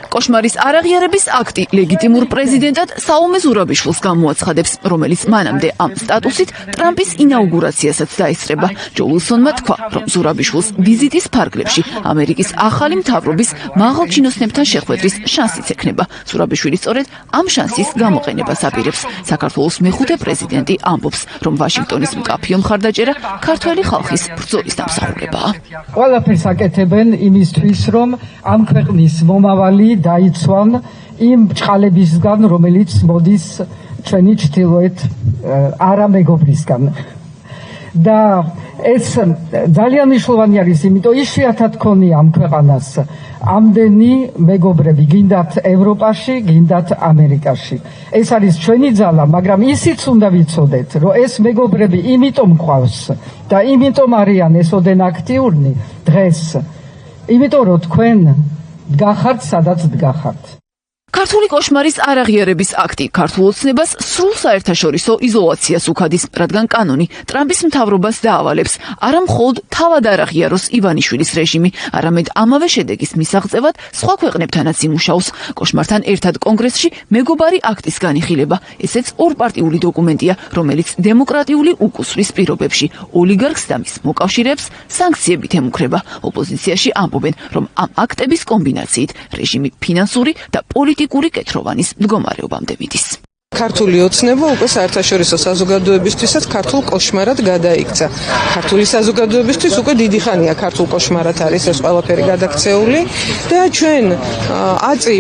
კოშმარის არაღიარების აქტი ლეგიტიმურ პრეზიდენტად საომე ზურაბიშვილს გამოაცხადებს, რომელიც მანამდე ამ სტატუსით ტრამპის ინაუგურაციასაც დაესწრება. ჯო უილსონმა თქვა, რომ ზურაბიშვილს ვიზიტის ფარგლებში ამერიკის ახალი მთავრობის მაღალ ჩინოსნებთან შეხვედრის შანსიც ექნება. ზურაბიშვილი სწორედ ამ შანსის გამოყენებას აპირებს. საქართველოს მეხუთე პრეზიდენტი ამბობს, რომ ვაშინგტონის მკაფიო მხარდაჭერა ქართველი ხალხის ბრძოლის დამსახურებაა. ყველაფერს აკეთებენ იმისთვის, რომ ამ ქვეყნის მომავალი დაიცვან იმ ბრჭყალებისგან, რომელიც მოდის ჩვენი ჩრდილოეთ არამეგობრისგან. და ეს ძალიან მნიშვნელოვანი არის, იმიტომ იშვიათად ქონია ამ ქვეყანას ამდენი მეგობრები, გინდათ ევროპაში, გინდათ ამერიკაში. ეს არის ჩვენი ძალა, მაგრამ ისიც უნდა ვიცოდეთ, რომ ეს მეგობრები იმიტომ გვყავს და იმიტომ არიან ესოდენ აქტიურნი დღეს, იმიტომ რომ თქვენ დგახართ, სადაც დგახართ. ქართული კოშმარის არაღიარების აქტი ქართულ ოცნებას სრულ საერთაშორისო იზოლაციას უქადის, რადგან კანონი ტრამპის მთავრობას დაავალებს არა მხოლოდ თავად არაღიაროს ივანიშვილის რეჟიმი, არამედ ამავე შედეგის მისაღწევად სხვა ქვეყნებთანაც იმუშაოს. კოშმართან ერთად კონგრესში მეგობარი აქტის განიხილება. ესეც ორპარტიული დოკუმენტია, რომელიც დემოკრატიული უკუსვრის პირობებში ოლიგარქს და მის მოკავშირეებს სანქციებით ემუქრება. ოპოზიციაში ამბობენ, რომ ამ აქტების კომბინაციით რეჟიმი ფინანსური და პოლიტიკური კეთროვანის მდგომარეობამდე მიდის. ქართული ოცნება უკვე საერთაშორისო საზოგადოებისთვისაც ქართულ კოშმარად გადაიქცა. ქართული საზოგადოებისთვის უკვე დიდი ხანია ქართულ კოშმარად არის ეს ყველაფერი გადაქცეული და ჩვენ აწი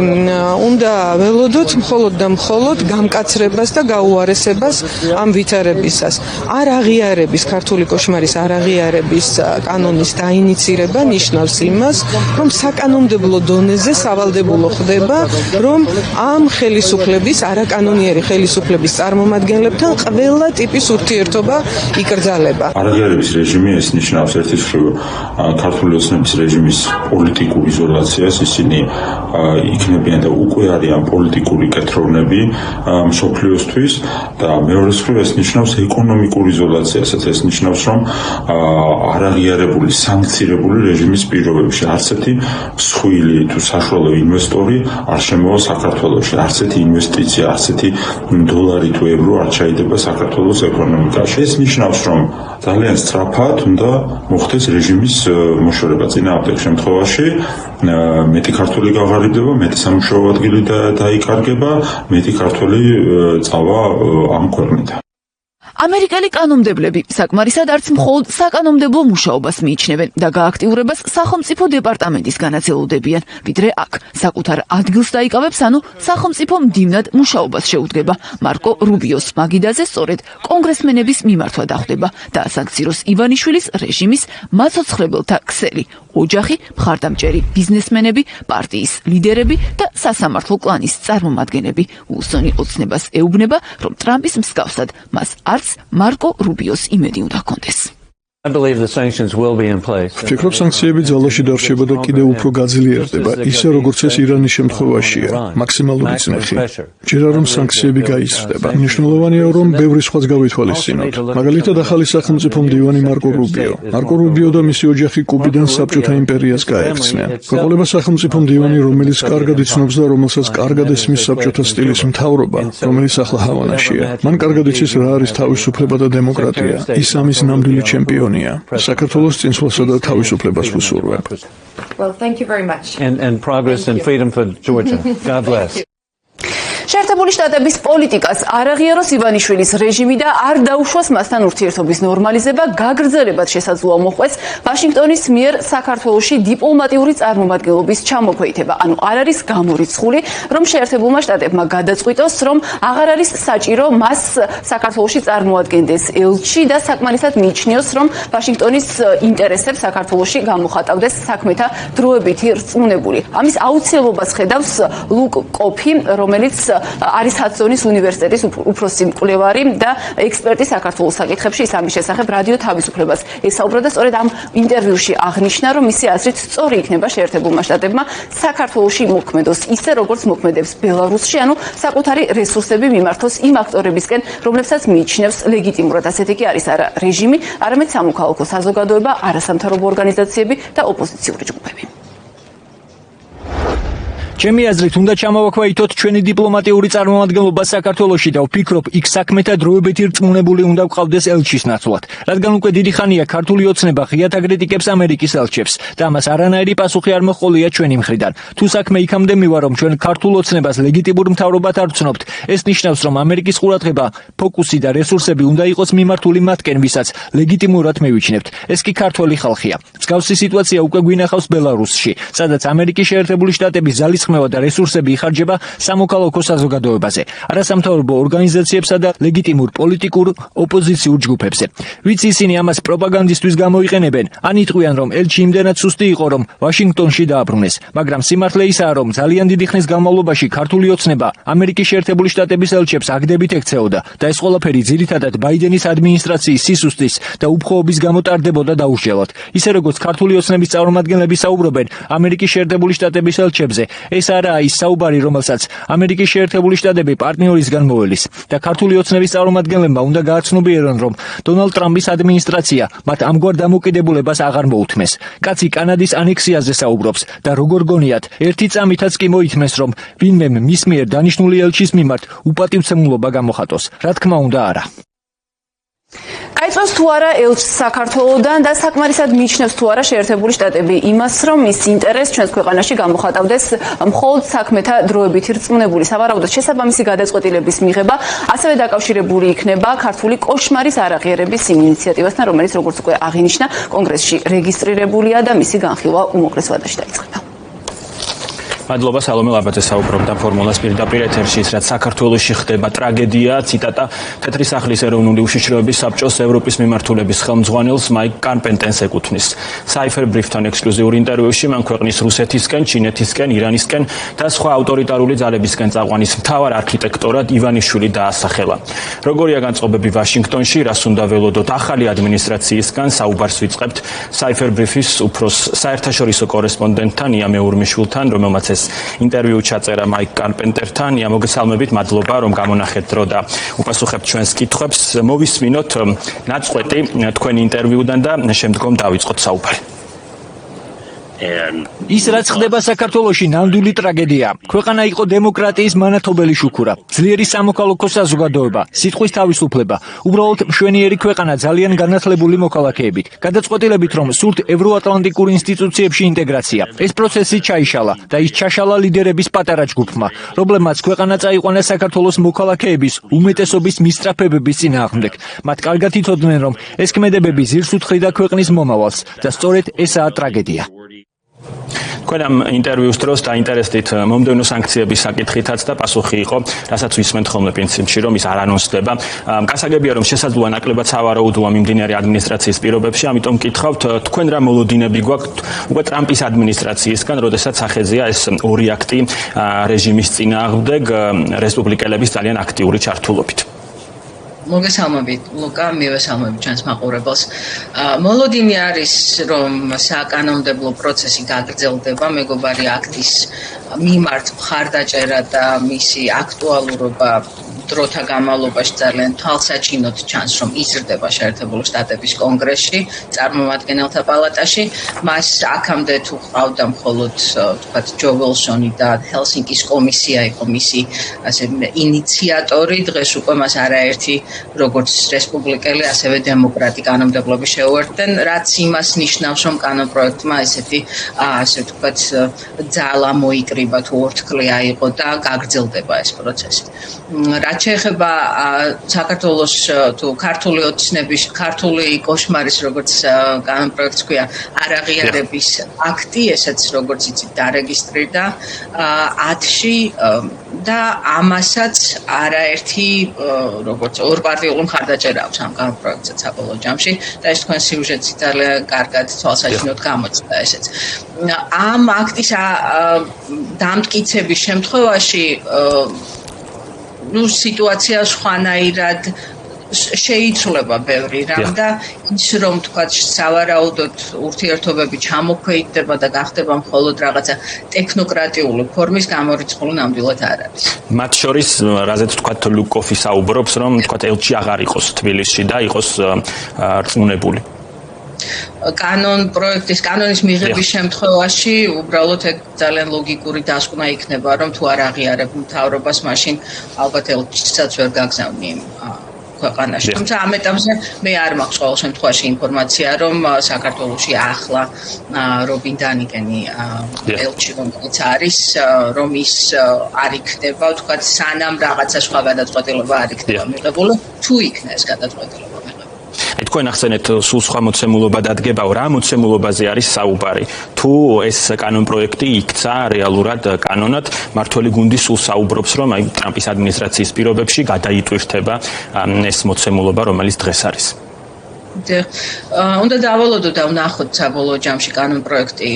უნდა ველოდოთ მხოლოდ და მხოლოდ გამკაცრებას და გაუარესებას ამ ვითარებისას. არ აღიარების ქართული კოშმარის არ აღიარების კანონის დაინიცირება ნიშნავს იმას, რომ საკანონმდებლო დონეზე სავალდებულო ხდება, რომ ამ ხელისუფლების არაკანონიერი ხელისუფლების წარმომადგენლებთან ყველა ტიპის ურთიერთობა იკრძალება. არაღიარების რეჟიმი ეს ნიშნავს ერთის მხრივ ქართული ოცნების რეჟიმის პოლიტიკურ იზოლაციას, ისინი იქნებიან და უკვე არიან პოლიტიკური კეთროვნები მსოფლიოსთვის და მეორეს მხრივ ეს ნიშნავს ეკონომიკურ იზოლაციასაც, ეს ნიშნავს რომ არაღიარებული, სანქცირებული რეჟიმის პირობებში არც ერთი მსხვილი თუ საშუალო ინვესტორი არ შემოვა საქართველოში, არც ერთი ინვესტიცია, არც ერთი დოლარი თუ ევრო არ ჩაიდება საქართველოს ეკონომიკაში. ეს ნიშნავს, რომ ძალიან სწრაფად უნდა მოხდეს რეჟიმის მოშორება. წინააღმდეგ შემთხვევაში მეტი ქართველი გაყალიბდება, მეტი სამუშაო ადგილი დაიკარგება, მეტი ქართველი წავა ამ ქვეყნიდან. ამერიკელი კანონმდებლები საკმარისად არც მხოლოდ საკანონმდებლო მუშაობას მიიჩნევენ და გააქტიურებას სახელმწიფო დეპარტამენტის განაწილებდებიან, ვიდრე აქ საკუთარ ადგილს დაიკავებს, ანუ სახელმწიფო მდივნად მუშაობას შეუდგება. მარკო რუბიოს მაგიდაზე სწორედ კონგრესმენების მიმართვა დახვდება და ასანქციროს ივანიშვილის რეჟიმის მაცოცხლებელთა ქსელი, ოჯახი, მხარდამჭერი ბიზნესმენები, პარტიის ლიდერები და სასამართლო კლანის წარმომადგენლები. ულსონი ოცნებას ეუბნება, რომ ტრამპის მსგავსად მას არც მარკო რუბიოს იმედი უნდა ჰქონდეს. ვფიქრობ, სანქციები ძალაში დარჩება და კიდევ უფრო გაძლიერდება, ისე როგორც ეს ირანის შემთხვევაშია, მაქსიმალური წნეხი. ჯერა რომ სანქციები გაიზრდება, მნიშვნელოვანია რომ ბევრი სხვაც გავითვალისწინოთ. მაგალითად, ახალი სახელმწიფო მდივანი მარკო რუბიო. მარკო რუბიო და მისი ოჯახი კუბიდან საბჭოთა იმპერიას გაეხსნენ. გვეყოლება სახელმწიფო მდივანი, რომელიც კარგად იცნობს და რომელსაც კარგად ესმის საბჭოთა სტილის მთავრობა, რომელიც ახლა ჰავანაშია. მან კარგად იცის რა არის თავისუფლება და დემოკრატია. ის ამის ნამდვილი ჩემპიონია. საქართველოს წინსვლასა და თავისუფლებას ვუსურვებ. Well, thank you very much. And progress and freedom for Georgia. God bless. შეერთებული შტატების პოლიტიკას არ აღიაროს ივანიშვილის რეჟიმი და არ დაუშვას მასთან ურთიერთობის ნორმალიზება, გაგრძელებად შესაძლოა მოხდეს ვაშინგტონის მიერ საქართველოში დიპლომატიური წარმომადგენლობის ჩამოქვეითება. ანუ არ არის გამორიცხული, რომ შეერთებულმა შტატებმა გადაწყვიტოს, რომ აღარ არის საჭირო მას საქართველოში წარმოადგენდეს ელჩი და საკმარისად მიიჩნიოს, რომ ვაშინგტონის ინტერესებს საქართველოში გამოხატავდეს საქმეთა დროებითი რწმუნებული. ამის აუცილებლობას ხედავს ლუკ კოფი, რომელიც არის ჰადსონის უნივერსიტეტის უფროსი მკვლევარი და ექსპერტი საქართველოს საკითხებში. ის ამის შესახებ რადიო თავისუფლებას ესაუბრა და სწორედ ამ ინტერვიუში აღნიშნა, რომ მისი აზრით სწორი იქნება შეერთებულმა შტატებმა საქართველოში მოქმედოს ისე, როგორც მოქმედებს ბელარუსში, ანუ საკუთარი რესურსები მიმართოს იმ აქტორებისკენ, რომლებსაც მიიჩნევს ლეგიტიმურად. ასეთი კი არის არა რეჟიმი, არამედ სამოქალაქო საზოგადოება, არასამთავრობო ორგანიზაციები და ოპოზიციური ჯგუფები. ჩემი აზრით, უნდა ჩამოვაქვეითოთ ჩვენი დიპლომატიური წარმომადგენლობა საქართველოში და ვფიქრობ, იქ საქმეთა დროებითი რწმუნებული უნდა ვყავდეს ელჩის ნაცვლად. რადგან უკვე დიდი ხანია ქართული ოცნება ღიად აკრიტიკებს ამერიკის ელჩებს და ამას არანაირი პასუხი არ მოჰყოლია ჩვენი მხრიდან. თუ საქმე იქამდე მივა, რომ ჩვენ ქართულ ოცნებას ლეგიტიმურ მთავრობად არ ვცნობთ, ეს ნიშნავს, რომ ამერიკის ყურადღება, ფოკუსი და რესურსები უნდა იყოს მიმართული მათკენ, ვისაც ლეგიტიმურად მივიჩნევთ. ეს კი ქართველი ხალხია. მსგავსი სიტუაცია უკვე გვინახავს ბელარუსში, სადაც ამერიკის შეერთებული შტატების ძალისხმევა და რესურსები იხარჯება სამოქალაქო საზოგადოებაზე, არასამთავრობო ორგანიზაციებსა და ლეგიტიმურ პოლიტიკურ ოპოზიციურ ჯგუფებზე. ვიც ისინი ამას პროპაგანდისტვის გამოიყენებენ, ან იტყვიან, რომ ელჩი იმდენად სუსტი იყო, რომ ვაშინგტონში დააბრუნეს. მაგრამ სიმართლე ისაა, რომ ძალიან დიდი ხნის განმავლობაში ქართული ოცნება ამერიკის შეერთებული შტატების ელჩებს აგდებით ექცეოდა და ეს ყველაფერი ძირითადად ბაიდენის ადმინისტრაციის სისუსტის და უფხოვობის გამო ტარდებოდა დაუსჯელად. ისე როგორც ქართული ოცნების წარმომადგენლები საუბრობენ ამერიკის შეერთებული შტატების ელჩებზე, ეს არაა ის საუბარი, რომელსაც ამერიკის შეერთებული შტატები პარტნიორისგან მოელის და ქართული ოცნების წარმომადგენლებმა უნდა გააცნობიერონ, რომ დონალდ ტრამპის ადმინისტრაცია მათ ამგვარ დამოკიდებულებას აღარ მოუთმეს. კაცი კანადის ანექსიაზე საუბრობს და როგორ გონიათ, ერთი წამითაც კი მოითმეს, რომ ვინმე მის მიერ დანიშნული ელჩის მიმართ უპატივცემულობა გამოხატოს. რა თქმა უნდა, არა. გაიწვევს თუ არა ელჩს საქართველოდან და საკმარისად მიიჩნევს თუ არა შეერთებული შტატები იმას, რომ მის ინტერესს ჩვენს ქვეყანაში გამოხატავდეს მხოლოდ საქმეთა დროებითი რწმუნებული. სავარაუდოდ შესაბამისი გადაწყვეტილების მიღება ასევე დაკავშირებული იქნება ქართული კოშმარის არაღიარების იმ ინიციატივასთან, რომელიც როგორც უკვე აღინიშნა, კონგრესში რეგისტრირებულია და მისი განხილვა უმოკლეს ვადაში დაიწყება. მადლობა სალომე ლაბაძე საუბრობდა ფორმულას პირდაპირ ეთერში, რაც საქართველოში ხდება ტრაგედია, ციტატა თეთრი სახლის ეროვნული უშიშროების საბჭოს ევროპის მიმართულების ხელმძღვანელს მაიკ კარპენტერს ეკუთვნის. Cypher Brief-თან ექსკლუზიურ ინტერვიუში მან ქვეყნის რუსეთისკენ, ჩინეთისკენ, ირანისკენ და სხვა ავტორიტარული ძალებისკენ წაყვანის მთავარ არქიტექტორად ივანიშვილი დაასახელა. როგორია განწყობები ვაშინგტონში, რას უნდა ველოდოთ ახალი ადმინისტრაციისგან, საუბარს ვიწყებთ Cypher Brief-ის უფროს საერთაშორისო კორესპონდენტთან ია მეურმიშვილთან, რომელმაც ინტერვიუ ჩაწერა მაიკ კარპენტერთან. მოგესალმებით, მადლობა რომ გამონახეთ დრო და უპასუხებთ ჩვენს კითხვებს. მოვისმინოთ ნაწყვეტი თქვენი ინტერვიუდან და შემდგომ დავიწყოთ საუბარი. ის რაც ხდება საქართველოში ნამდვილი ტრაგედია. ქვეყანა იყო დემოკრატიის მანათობელი შუქურა, ძლიერი სამოქალაქო საზოგადოება, სიტყვის თავისუფლება, უბრალოდ მშვენიერი ქვეყანა ძალიან განათლებული მოქალაქეებით, გადაწყვეტილებით რომ სურთ ევროატლანტიკურ ინსტიტუციებში ინტეგრაცია. ეს პროცესი ჩაიშალა და ის ჩაშალა ლიდერების პატარა ჯგუფმა, რომლებმაც ქვეყანა წაიყვანა საქართველოს მოქალაქეების უმეტესობის მისწრაფებების წინააღმდეგ. მათ კარგად იცოდნენ რომ ეს ქმედებები ძირს უთხრიდა ქვეყნის მომავალს და სწორედ ესაა ტრაგედია. თქვენ ამ ინტერვიუს დროს დაინტერესდით მომდევნო სანქციების საკითხითაც და პასუხი იყო, რასაც ვისმენთ ხოლმე პრინციპში, რომ ის არ ანონსდება. გასაგებია, რომ შესაძლოა ნაკლებად სავარაუდოა მიმდინარე ადმინისტრაციის პირობებში, ამიტომ მკითხავთ, თქვენ რა მოლოდინები გვაქვთ უკვე ტრამპის ადმინისტრაციისგან, როდესაც ახეზია ეს ორი აქტი რეჟიმის წინააღმდეგ რესპუბლიკელების ძალიან აქტიური ჩართულობით. მოგესალმებით, ლუკა, მივესალმებით ჩვენს მაყურებელს. მოლოდინი არის, რომ საკანონმდებლო პროცესი გაგრძელდება მეგობარი აქტის მიმართ მხარდაჭერა და მისი აქტუალურობა დროთა განმავლობაში ძალიან თვალსაჩინოდ ჩანს, რომ იზრდება შეერთებული შტატების კონგრესში, წარმომადგენელთა პალატაში. მას აქამდე თუ ყავდა მხოლოდ თქვათ ჯო ვილსონი და ჰელსინკის კომისია იყო მისი ასე ინიციატორი, დღეს უკვე მას არაერთი როგორც რესპუბლიკელი, ასევე დემოკრატი კანონმდებლები შეუერთდნენ, რაც იმას ნიშნავს, რომ კანონპროექტმა ესეთი ასე ვთქვათ ძალა მოიკრიბა თუ ორთქლი აიღო და გაგრძელდება ეს პროცესი. რაც შეეხება საქართველოს თუ ქართული ოცნების, ქართული კოშმარის, როგორც კანონპროექტს ქვია, არაღიარების აქტი, ესეც როგორც იცით, დარეგისტრირდა 10-ში და ამასაც არაერთი როგორც ორპარტიული მხარდაჭერა აქვს ამ კანონპროექტზე საბოლოო ჯამში და ეს თქვენ სიუჟეტში ძალიან კარგად თვალსაჩინოდ გამოჩნდა ესეც. ამ აქტის დამტკიცების შემთხვევაში სიტუაცია სხვანაირად შეიცვლება ბევრი რამ და ის რომ თქვა სავარაუდოდ ურთიერთობები ჩამოქვეითდება და გახდება მხოლოდ რაღაცა ტექნოკრატიული ფორმის გამორიცხული ნამდვილად არ არის. მათ შორის რაზეც თქვა ლუკოფი საუბრობს, რომ თქვა ელჩი აღარ იყოს თბილისში და იყოს რწმუნებული. კანონის მიღების შემთხვევაში უბრალოდ ძალიან ლოგიკური დასკვნა იქნება, რომ თუ არ აღიარებ მთავრობას, მაშინ ალბათ ელჩისაც ვერ გაგზავნი ქვეყანაში. თუმცა ამ ეტაპზე მე არ მაქვს ყოველ შემთხვევაში ინფორმაცია, რომ საქართველოში ახლა რობინ დანიკენი ელჩი რომელიც არის, რომ ის არ იქნება, თქვათ, სანამ რაღაცა სხვა გადაწყვეტილება არ იქნება მიღებული, თუ იქნება ეს გადაწყვეტილება. თქვენ ახსენეთ სულ სხვა მოცემულობა დადგებაო, რა მოცემულობაზე არის საუბარი? თუ ეს კანონპროექტი იქცა რეალურად კანონად, მართველი გუნდი სულ საუბრობს, რომ აი ტრამპის ადმინისტრაციის პირობებში გადაიტვირთება ეს მოცემულობა, რომელიც დღეს არის. უნდა დავალოდოთ და ვნახოთ საბოლოო ჯამში კანონპროექტი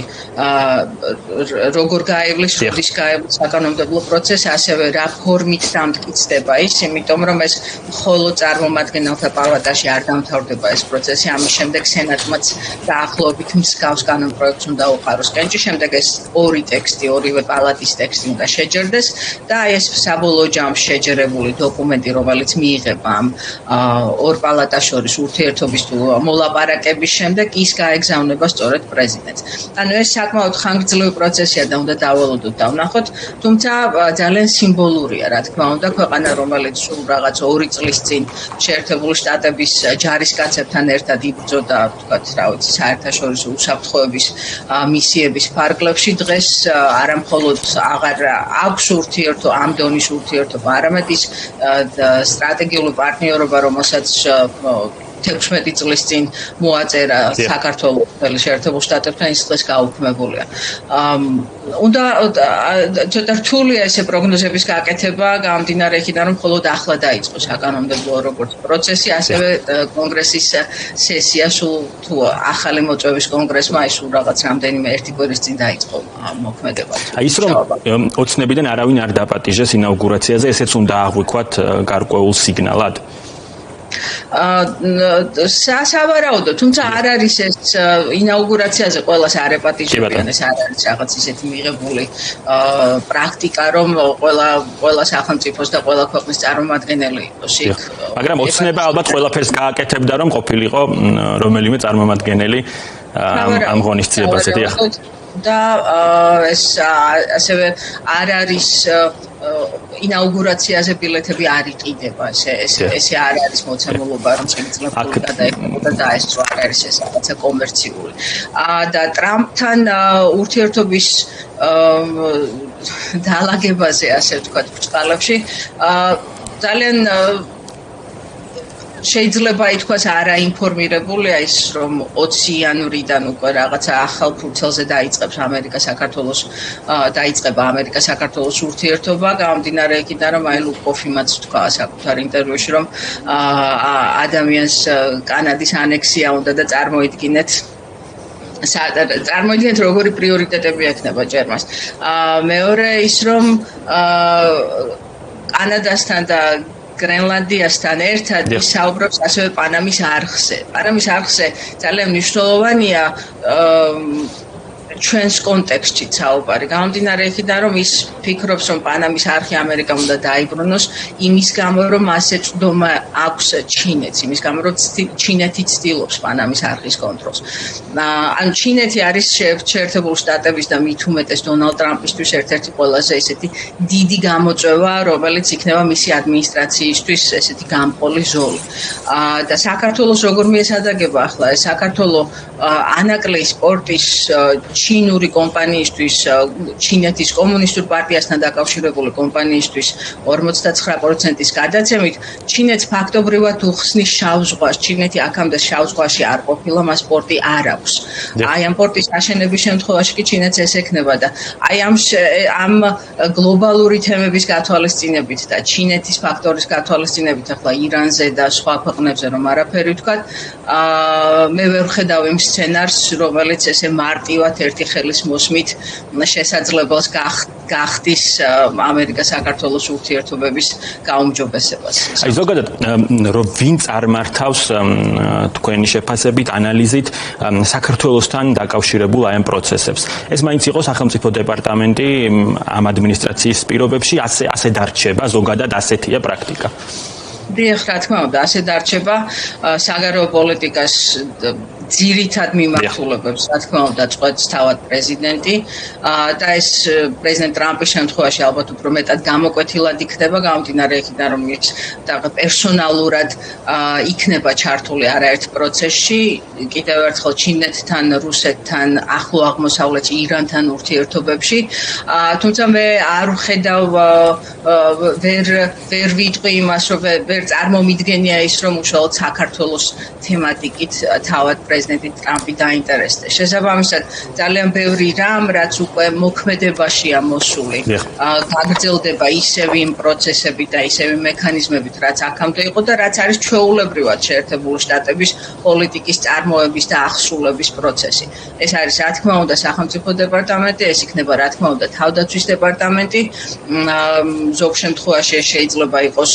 როგორ გაივლის, როდის გაივლის საკანონმდებლო პროცესი, ასევე რა ფორმით დამტკიცდება ის, იმიტომ რომ ეს მხოლოდ წარმომადგენელთა პალატაში არ დამთავრდება ეს პროცესი, ამის შემდეგ სენატმაც დაახლოებით მსგავს კანონპროექტს უნდა უყაროს კენჭი, შემდეგ ეს ორი ტექსტი, ორივე პალატის ტექსტი უნდა შეჯერდეს და ეს საბოლოო ჯამში შეჯერებული დოკუმენტი, რომელიც მიიღება ამ ორ პალატას შორის ურთიერთობის თუ თუ მოლაპარაკების შემდეგ ის გაეგზავნება სწორედ პრეზიდენტს. ანუ ეს საკმაოდ ხანგრძლივი პროცესია და უნდა დავალოდოთ და ვნახოთ, თუმცა ძალიან სიმბოლურია, რა თქმა უნდა, ქვეყანა, რომელიც სულ რაღაც 2 წლის წინ შეერთებული შტატების ჯარისკაცებთან ერთად იბრძოდა, თქვათ, რა ვიცი, საერთაშორისო უსაფრთხოების მისიების ფარგლებში, დღეს არა მხოლოდ აღარ აქვს ურთიერთო ამ დონის ურთიერთობა, არამედ ის სტრატეგიული პარტნიორობა, რომელსაც 16 წლის წინ მოაწერა საქართველოს შეერთებულ შტატებთან, ის დღეს გაუქმებულია. უნდა ცოტა რთულია ესე პროგნოზების გაკეთება, გამომდინარე იქიდან, რომ მხოლოდ ახლა დაიწყო საკანონმდებლო როგორც პროცესი, ასევე კონგრესის სესია სულ თუ ახალი მოწვევის კონგრესმა ის სულ რაღაც რამდენიმე ერთი კვირის წინ დაიწყო მოქმედება. ის რომ ოცნებიდან არავინ არ დაპატიჟეს ინაუგურაციაზე, ესეც უნდა აღვიქვათ გარკვეულ სიგნალად. სავარაუდოდ, თუმცა არ არის ეს ინაუგურაციაზე ყველას არ ეპატიჟებიან, ეს არ არის რაღაც ისეთი მიღებული პრაქტიკა, რომ ყველა სახელმწიფოს და ყველა ქვეყნის წარმომადგენელი იყოს იქ. მაგრამ ოცნება ალბათ ყველაფერს გააკეთებდა, რომ ყოფილიყო რომელიმე წარმომადგენელი ამ ღონისძიებაზე. და ეს ასევე არ არის ინაუგურაციაზე ბილეთები არ იყიდება, ესე არ არის მოცემულობა, რომ შეიძლება გადაექნება და ეს არ არის ეს რაღაცა კომერციული. და ტრამპთან ურთიერთობის დაალაგებაზე, ასე ვთქვათ, ბრწყალებში ძალიან შეიძლება ითქვას არაინფორმირებულია ის, რომ 20 იანვრიდან უკვე რაღაცა ახალ ფურცელზე დაიწყება ამერიკა-საქართველოს ურთიერთობა, გამომდინარე იქიდან, რომ აი ლუკოფიმაც თქვა საკუთარ ინტერვიუში, რომ ადამიანს კანადის ანექსია უნდა და წარმოიდგინეთ როგორი პრიორიტეტები ექნება ჯერმას. მეორე ის, რომ კანადასთან და გრენლანდიასთან ერთად ისაუბრებს ასევე პანამის არხზე. პანამის არხზე ძალიან მნიშვნელოვანია ჩვენს კონტექსტში საუბარი. გამომდინარე იქიდან, რომ ის ფიქრობს, რომ პანამის არხი ამერიკამ უნდა დაიბრუნოს იმის გამო, რომ ასე წვდომა აქვს ჩინეთს, იმის გამო, რომ ჩინეთი ცდილობს პანამის არხის კონტროლს. ანუ ჩინეთი არის შეერთებული შტატების და მით უმეტეს დონალდ ტრამპისთვის ერთ-ერთი ყველაზე ესეთი დიდი გამოწვევა, რომელიც იქნება მისი ადმინისტრაციისთვის ესეთი გამყოლი ზოლი. და საქართველოს როგორ მიესადაგება ახლა ეს საქართველოს ანაკლიის პორტის ჩინური კომპანიისთვის, ჩინეთის კომუნისტურ პარტიასთან დაკავშირებული კომპანიისთვის 59%-ის გადაცემით, ჩინეთს ფაქტობრივად უხსნის შავ ზღვას. ჩინეთი აქამდე შავ ზღვაში არ ყოფილა, მას პორტი არ აქვს. აი ამ პორტის აშენების შემთხვევაში კი ჩინეთს ეს ექნება და აი ამ გლობალური თემების გათვალისწინებით და ჩინეთის ფაქტორის გათვალისწინებით ახლა ირანზე და სხვა ქვეყნებზე რომ არაფერი ვთქვათ, მე ვერ ვხედავ იმ სცენარს, რომელიც ესე მარტივად ერთი ხელის მოსმით შესაძლებელს გახდის ამერიკა-საქართველოს ურთიერთობების გაუმჯობესებას. აი ზოგადად რომ ვინ წარმართავს თქვენი შეფასებით, ანალიზით საქართველოსთან დაკავშირებულ აი ამ პროცესებს. ეს მაინც იყო სახელმწიფო დეპარტამენტი ამ ადმინისტრაციის პირობებში ასე დარჩება, ზოგადად ასეთია პრაქტიკა. დიახ, რა თქმა უნდა, ასე დარჩება საგარეო პოლიტიკას ძირითად მიმართულებებს, რა თქმა უნდა, წყვეტს თავად პრეზიდენტი და ეს პრეზიდენტ ტრამპის შემთხვევაში ალბათ უფრო მეტად გამოკვეთილად იქნება, გამომდინარე იქიდან, რომ ის პერსონალურად იქნება ჩართული არაერთ პროცესში, კიდევ ერთხელ ჩინეთთან, რუსეთთან, ახლო აღმოსავლეთში, ირანთან ურთიერთობებში. თუმცა მე არ ვხედავ ვერ ვიტყვი იმას, რომ ვერ წარმომიდგენია ის, რომ უშუალოდ საქართველოს თემატიკით თავად პრეზიდენტი ტრამპი დაინტერესდეს. შესაბამისად, ძალიან ბევრი რამ, რაც უკვე მოქმედებაშია მოსული, გაგრძელდება ისევ იმ პროცესებით და ისევ იმ მექანიზმებით, რაც აქამდე იყო და რაც არის ჩვეულებრივად შეერთებული შტატების პოლიტიკის წარმოების და აღსრულების პროცესი. ეს არის, რა თქმა უნდა, სახელმწიფო დეპარტამენტი, ეს იქნება, რა თქმა უნდა, თავდაცვის დეპარტამენტი, ზოგ შემთხვევაში შეიძლება იყოს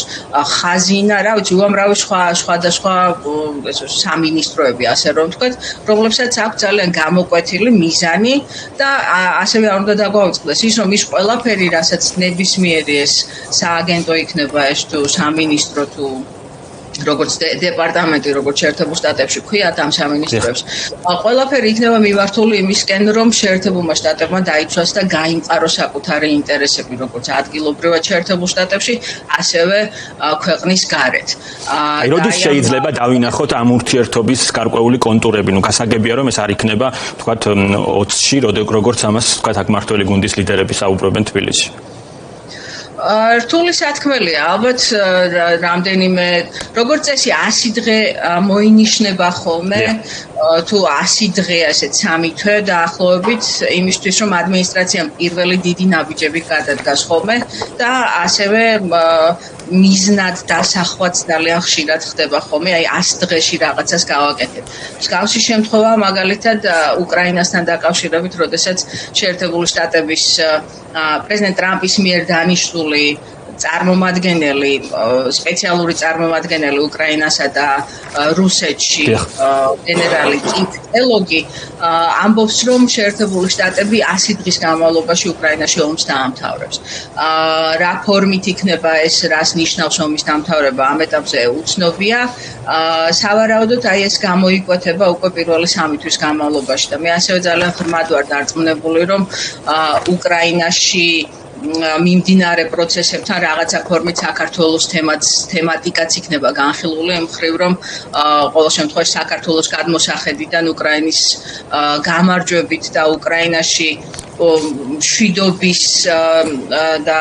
ხაზინა, რა ვიცი, უამრავი სხვადასხვა სამინისტროები, ასე რომ ვთქვათ, რომლებსაც აქვს ძალიან გამოკვეთილი მიზანი და ასევე არ უნდა დაგვაუწყდეს ის, რომ ის ყველაფერი, რასაც ნებისმიერი ეს სააგენტო იქნება, ეს თუ სამინისტრო თუ როგორც დეპარტამენტი, როგორც შეერთებულ შტატებში ქვიათ ამ სამინისტროებს. ყველაფერი იქნება მიმართული იმისკენ, რომ შეერთებულმა შტატებმა დაიცვას და გაიმყაროს საკუთარი ინტერესები, როგორც ადგილობრივად შეერთებულ შტატებში, ასევე ქვეყნის გარეთ. როდის შეიძლება დავინახოთ ამ ურთიერთობის გარკვეული კონტურები? გასაგებია, რომ ეს არ იქნება, თქვათ, 20-ში, როგორც ამას, თქვათ, აქ მმართველი გუნდის ლიდერები საუბრობენ თბილისში. რთული სათქმელია, ალბათ რამდენიმე, როგორც წესი 100 დღე მოინიშნება ხოლმე, თუ 100 დღე ასეთ 3 თვე დაახლოებით, იმისთვის რომ ადმინისტრაციამ პირველი დიდი ნაბიჯები გადადგას ხოლმე და ასევე მიზნად დასახვაც ძალიან ხშირად ხდება ხოლმე, აი 100 დღეში რაღაცას გავაკეთებ. მსგავსი შემთხვევა მაგალითად უკრაინასთან დაკავშირებით, როდესაც შეერთებული შტატების პრეზიდენტ ტრამპის მიერ დანიშნული წარმომადგენელი, სპეციალური წარმომადგენელი უკრაინასა და რუსეთში, გენერალი კიტ ელოგი ამბობს, რომ შეერთებული შტატები 100 დღის განმავლობაში უკრაინაში ომს დაამთავრებს. რა ფორმით იქნება ეს, რას ნიშნავს ომის დამთავრება, ამ ეტაპზე უცნობია. სავარაუდოდ აი ეს გამოიკვეთება უკვე პირველი 3 თვის განმავლობაში და მე ასევე ძალიან ღრმად ვარ დარწმუნებული, რომ უკრაინაში მიმდინარე პროცესებთან რაღაცა ფორმით საქართველოს თემატიკაც იქნება განხილული, იმ მხრივ რომ ყოველ შემთხვევაში საქართველოს გადმოსახედიდან უკრაინის გამარჯვებით და უკრაინაში მშვიდობის და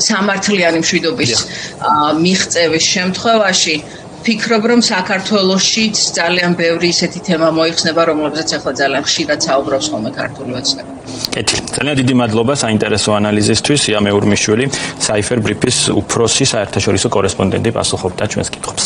სამართლიანი მშვიდობის მიღწევის შემთხვევაში ფიქრობ, რომ საქართველოშიც ძალიან ბევრი ისეთი თემა მოიხსნება, რომლებზეც ახლა ძალიან ხშირად საუბრობს ხოლმე ქართული ოცნება. ძალიან დიდი მადლობა საინტერესო ანალიზისთვის. იამე ურმიშვილი, Cypher Brief-ის უფროსი საერთაშორისო კორესპონდენტი პასუხობდა ჩვენს კითხვებს.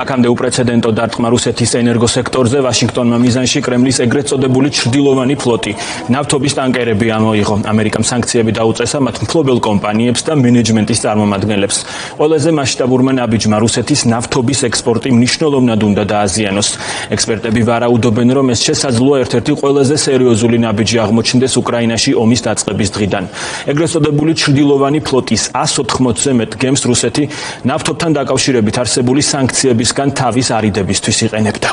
აქამდე უპრეცედენტო დარტყმა რუსეთის ენერგოსექტორზე ვაშინგტონმა მიზანში კრემლის ეგრეთ წოდებული ჩრდილოვანი ფლოტი. ნავთობის ტანკერები ამოიღო. ამერიკამ სანქციები დაუწესა მათ მფლობელ კომპანიებს და მენეჯმენტის წარმომადგენლებს. ყველაზე მასშტაბურმა ნაბიჯმა რუსეთის ნავთობის ექსპორტი მნიშვნელოვნად უნდა დააზიანოს. ექსპერტები ვარაუდობენ, რომ ეს შესაძლოა ერთ-ერთი ყველაზე სერიოზული ნაბიჯი აღმოჩნდეს უკრაინაში ომის დაწყების დღიდან. ეგრეთ წოდებული ჩრდილოვანი ფლოტის 180-ზე მეტ გემს რუსეთი ნავთობთან დაკავშირებით არსებული სანქციების თავის არიდებისთვის იყენებდა.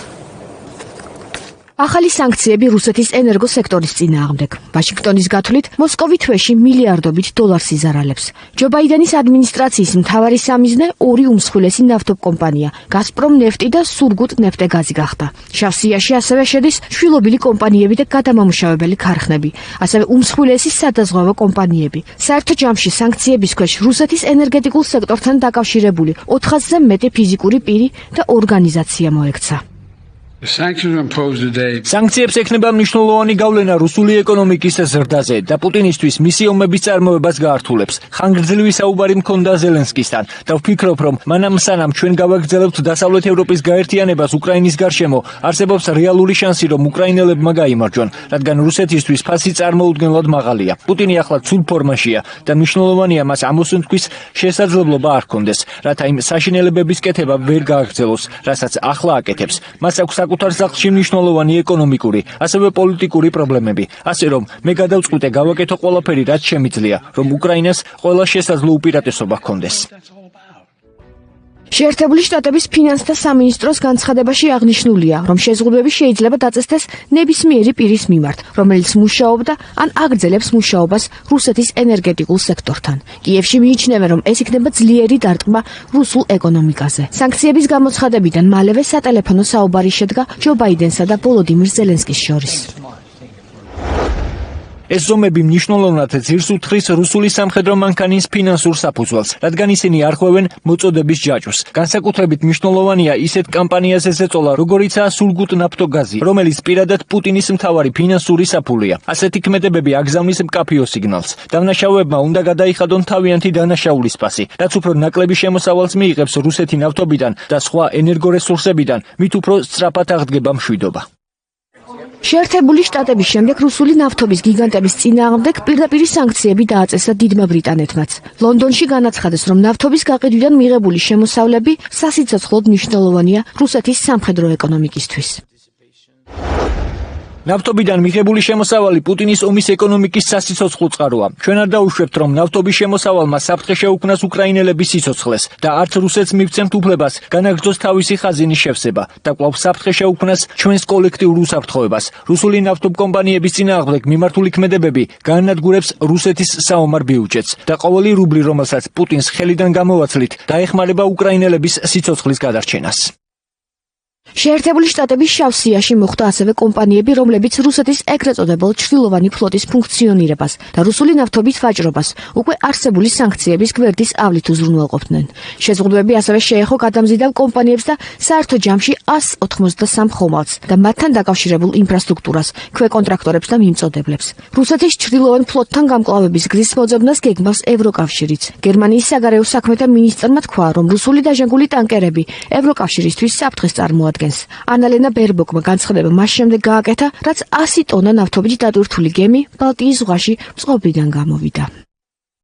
ახალი სანქციები რუსეთის ენერგოსექტორის წინააღმდეგ. ვაშინგტონის გათვლით, მოსკოვი თვეში მილიარდობით დოლარს იზარალებს. ჯო ბაიდენის ადმინისტრაციის მთავარი სამიზნე ორი უმსხვილესი ნავთობკომპანია, გაზპრომ ნეფტი და სურგუტ ნეფტეგაზი გახდა. შავ სიაში ასევე შედის შვილობილი კომპანიები და გადამამუშავებელი ქარხნები, ასევე უმსხვილესი სადაზღვევო კომპანიები. საერთო ჯამში სანქციების ქვეშ რუსეთის ენერგეტიკულ სექტორთან დაკავშირებული 400-ზე მეტი ფიზიკური პირი და ორგანიზაცია მოექცა. სანქციებს ექნება მნიშვნელოვანი გავლენა რუსული ეკონომიკის ზრდაზე და პუტინისთვის მისი ომების წარმოებას გაართულებს. ხანგრძლივი საუბარი მქონდა ზელენსკისთან და ვფიქრობ, რომ მანამ სანამ ჩვენ გავაგრძელებთ დასავლეთ ევროპის გაერთიანებას უკრაინის გარშემო, არსებობს რეალური შანსი, რომ უკრაინელებმა გაიმარჯვონ, რადგან რუსეთისთვის ფასი წარმოუდგენლად მაღალია. პუტინი ახლა ცუდ ფორმაშია და მნიშვნელოვანია მას ამოსუნთქვის შესაძლებლობა არ ჰქონდეს, რათა იმ საშინელებების კეთება ვერ გააგრძელოს, რასაც ახლა აკეთებს. მას აქვს საკუთარ სახლში მნიშვნელოვანი ეკონომიკური, ასევე პოლიტიკური პრობლემები. ასე რომ, მე გადავწყვიტე გავაკეთო ყველაფერი, რაც შემიძლია, რომ უკრაინას ყველა შესაძლო უპირატესობა ჰქონდეს. შეერთებული შტატების ფინანსთა სამინისტროს განცხადებაში აღნიშნულია, რომ შეზღუდვები შეიძლება დაწესდეს ნებისმიერი პირის მიმართ, რომელიც მუშაობდა ან აგრძელებს მუშაობას რუსეთის ენერგეტიკულ სექტორთან. კიევში მიიჩნევენ, რომ ეს იქნება ძლიერი დარტყმა რუსულ ეკონომიკაზე. სანქციების გამოცხადებიდან მალევე სატელეფონო საუბარი შედგა ჯო ბაიდენსა და ვოლოდიმირ ზელენსკის შორის. ეს ზომები მნიშვნელოვნად ძირს უთხრის რუსული სამხედრო მანქანის ფინანსურ საფუძველს, რადგან ისინი არ ხვევენ მოწოდების ჯაჭვს. განსაკუთრებით მნიშვნელოვანია ისეთ კამპანიაზე ზეწოლა, როგორიცაა სურგუტ ნაფტოგაზი, რომელიც პირადად პუტინის მთავარი ფინანსური საფულია. ასეთი ქმედებები აგზავნის მკაფიო სიგნალს. დამნაშავეებმა უნდა გადაიხადონ თავიანთი დანაშაულის ფასი, რაც უფრო ნაკლები შემოსავალს მიიღებს რუსეთი ნავთობიდან და სხვა ენერგორესურსებიდან, მით უფრო სწრაფად აღდგება მშვიდობა. შეერთებული შტატების შემდეგ რუსული ნავთობის გიგანტების წინააღმდეგ პირდაპირი სანქციები დააწესა დიდმა ბრიტანეთმაც. ლონდონში განაცხადეს, რომ ნავთობის გაყიდვიდან მიღებული შემოსავლები სასიცოცხლოდ მნიშვნელოვანია რუსეთის სამხედრო ეკონომიკისთვის. ნავთობიდან მიღებული შემოსავალი პუტინის ომის ეკონომიკის სასიცოცხლო წყაროა. ჩვენ არ დაუშვებთ, რომ ნავთობის შემოსავალმა საფრთხე შეუქმნას უკრაინელების სიცოცხლეს და არც რუსეთს მივცემთ უფლებას განაგრძოს თავისი ხაზინის შევსება და კვლავ საფრთხე შეუქმნას ჩვენს კოლექტიურ უსაფრთხოებას. რუსული ნავთობკომპანიების წინააღმდეგ მიმართული ქმედებები გაანადგურებს რუსეთის საომარ ბიუჯეტს და ყოველი რუბლი, რომელსაც პუტინს ხელიდან გამოვაცლით, დაეხმარება უკრაინელების სიცოცხლის გადარჩენას. შეერთებული შტატების შავ სიაში მოხვდა ასევე კომპანიები, რომლებიც რუსეთის ეგრეთ წოდებულ ჩრდილოვანი ფლოტის ფუნქციონირებას და რუსული ნავთობის ვაჭრობას უკვე არსებული სანქციების გვერდის ავლით უზრუნველყოფდნენ. შეზღუდვები ასევე შეეხო გადამზიდავ კომპანიებს და საერთო ჯამში 193 ხომალდს და მათთან დაკავშირებულ ინფრასტრუქტურას, ქვეკონტრაქტორებს და მიმწოდებლებს. რუსეთის ჩრდილოვან ფლოტთან გამკლავების გზის მოძებნას გეგმავს ევროკავშირიც. გერმანიის საგარეო საქმეთა მინისტრმა თქვა, რომ რუსული დაჟანგული ტანკერები ევროკავშირისთვის საფრთხეს წარმოადგენს. ანალენა ბერბოკმა განცხადება მას შემდეგ გააკეთა, რაც 100 ტონა ნავთობით დატვირთული გემი ბალტიის ზღვაში წყობიდან გამოვიდა.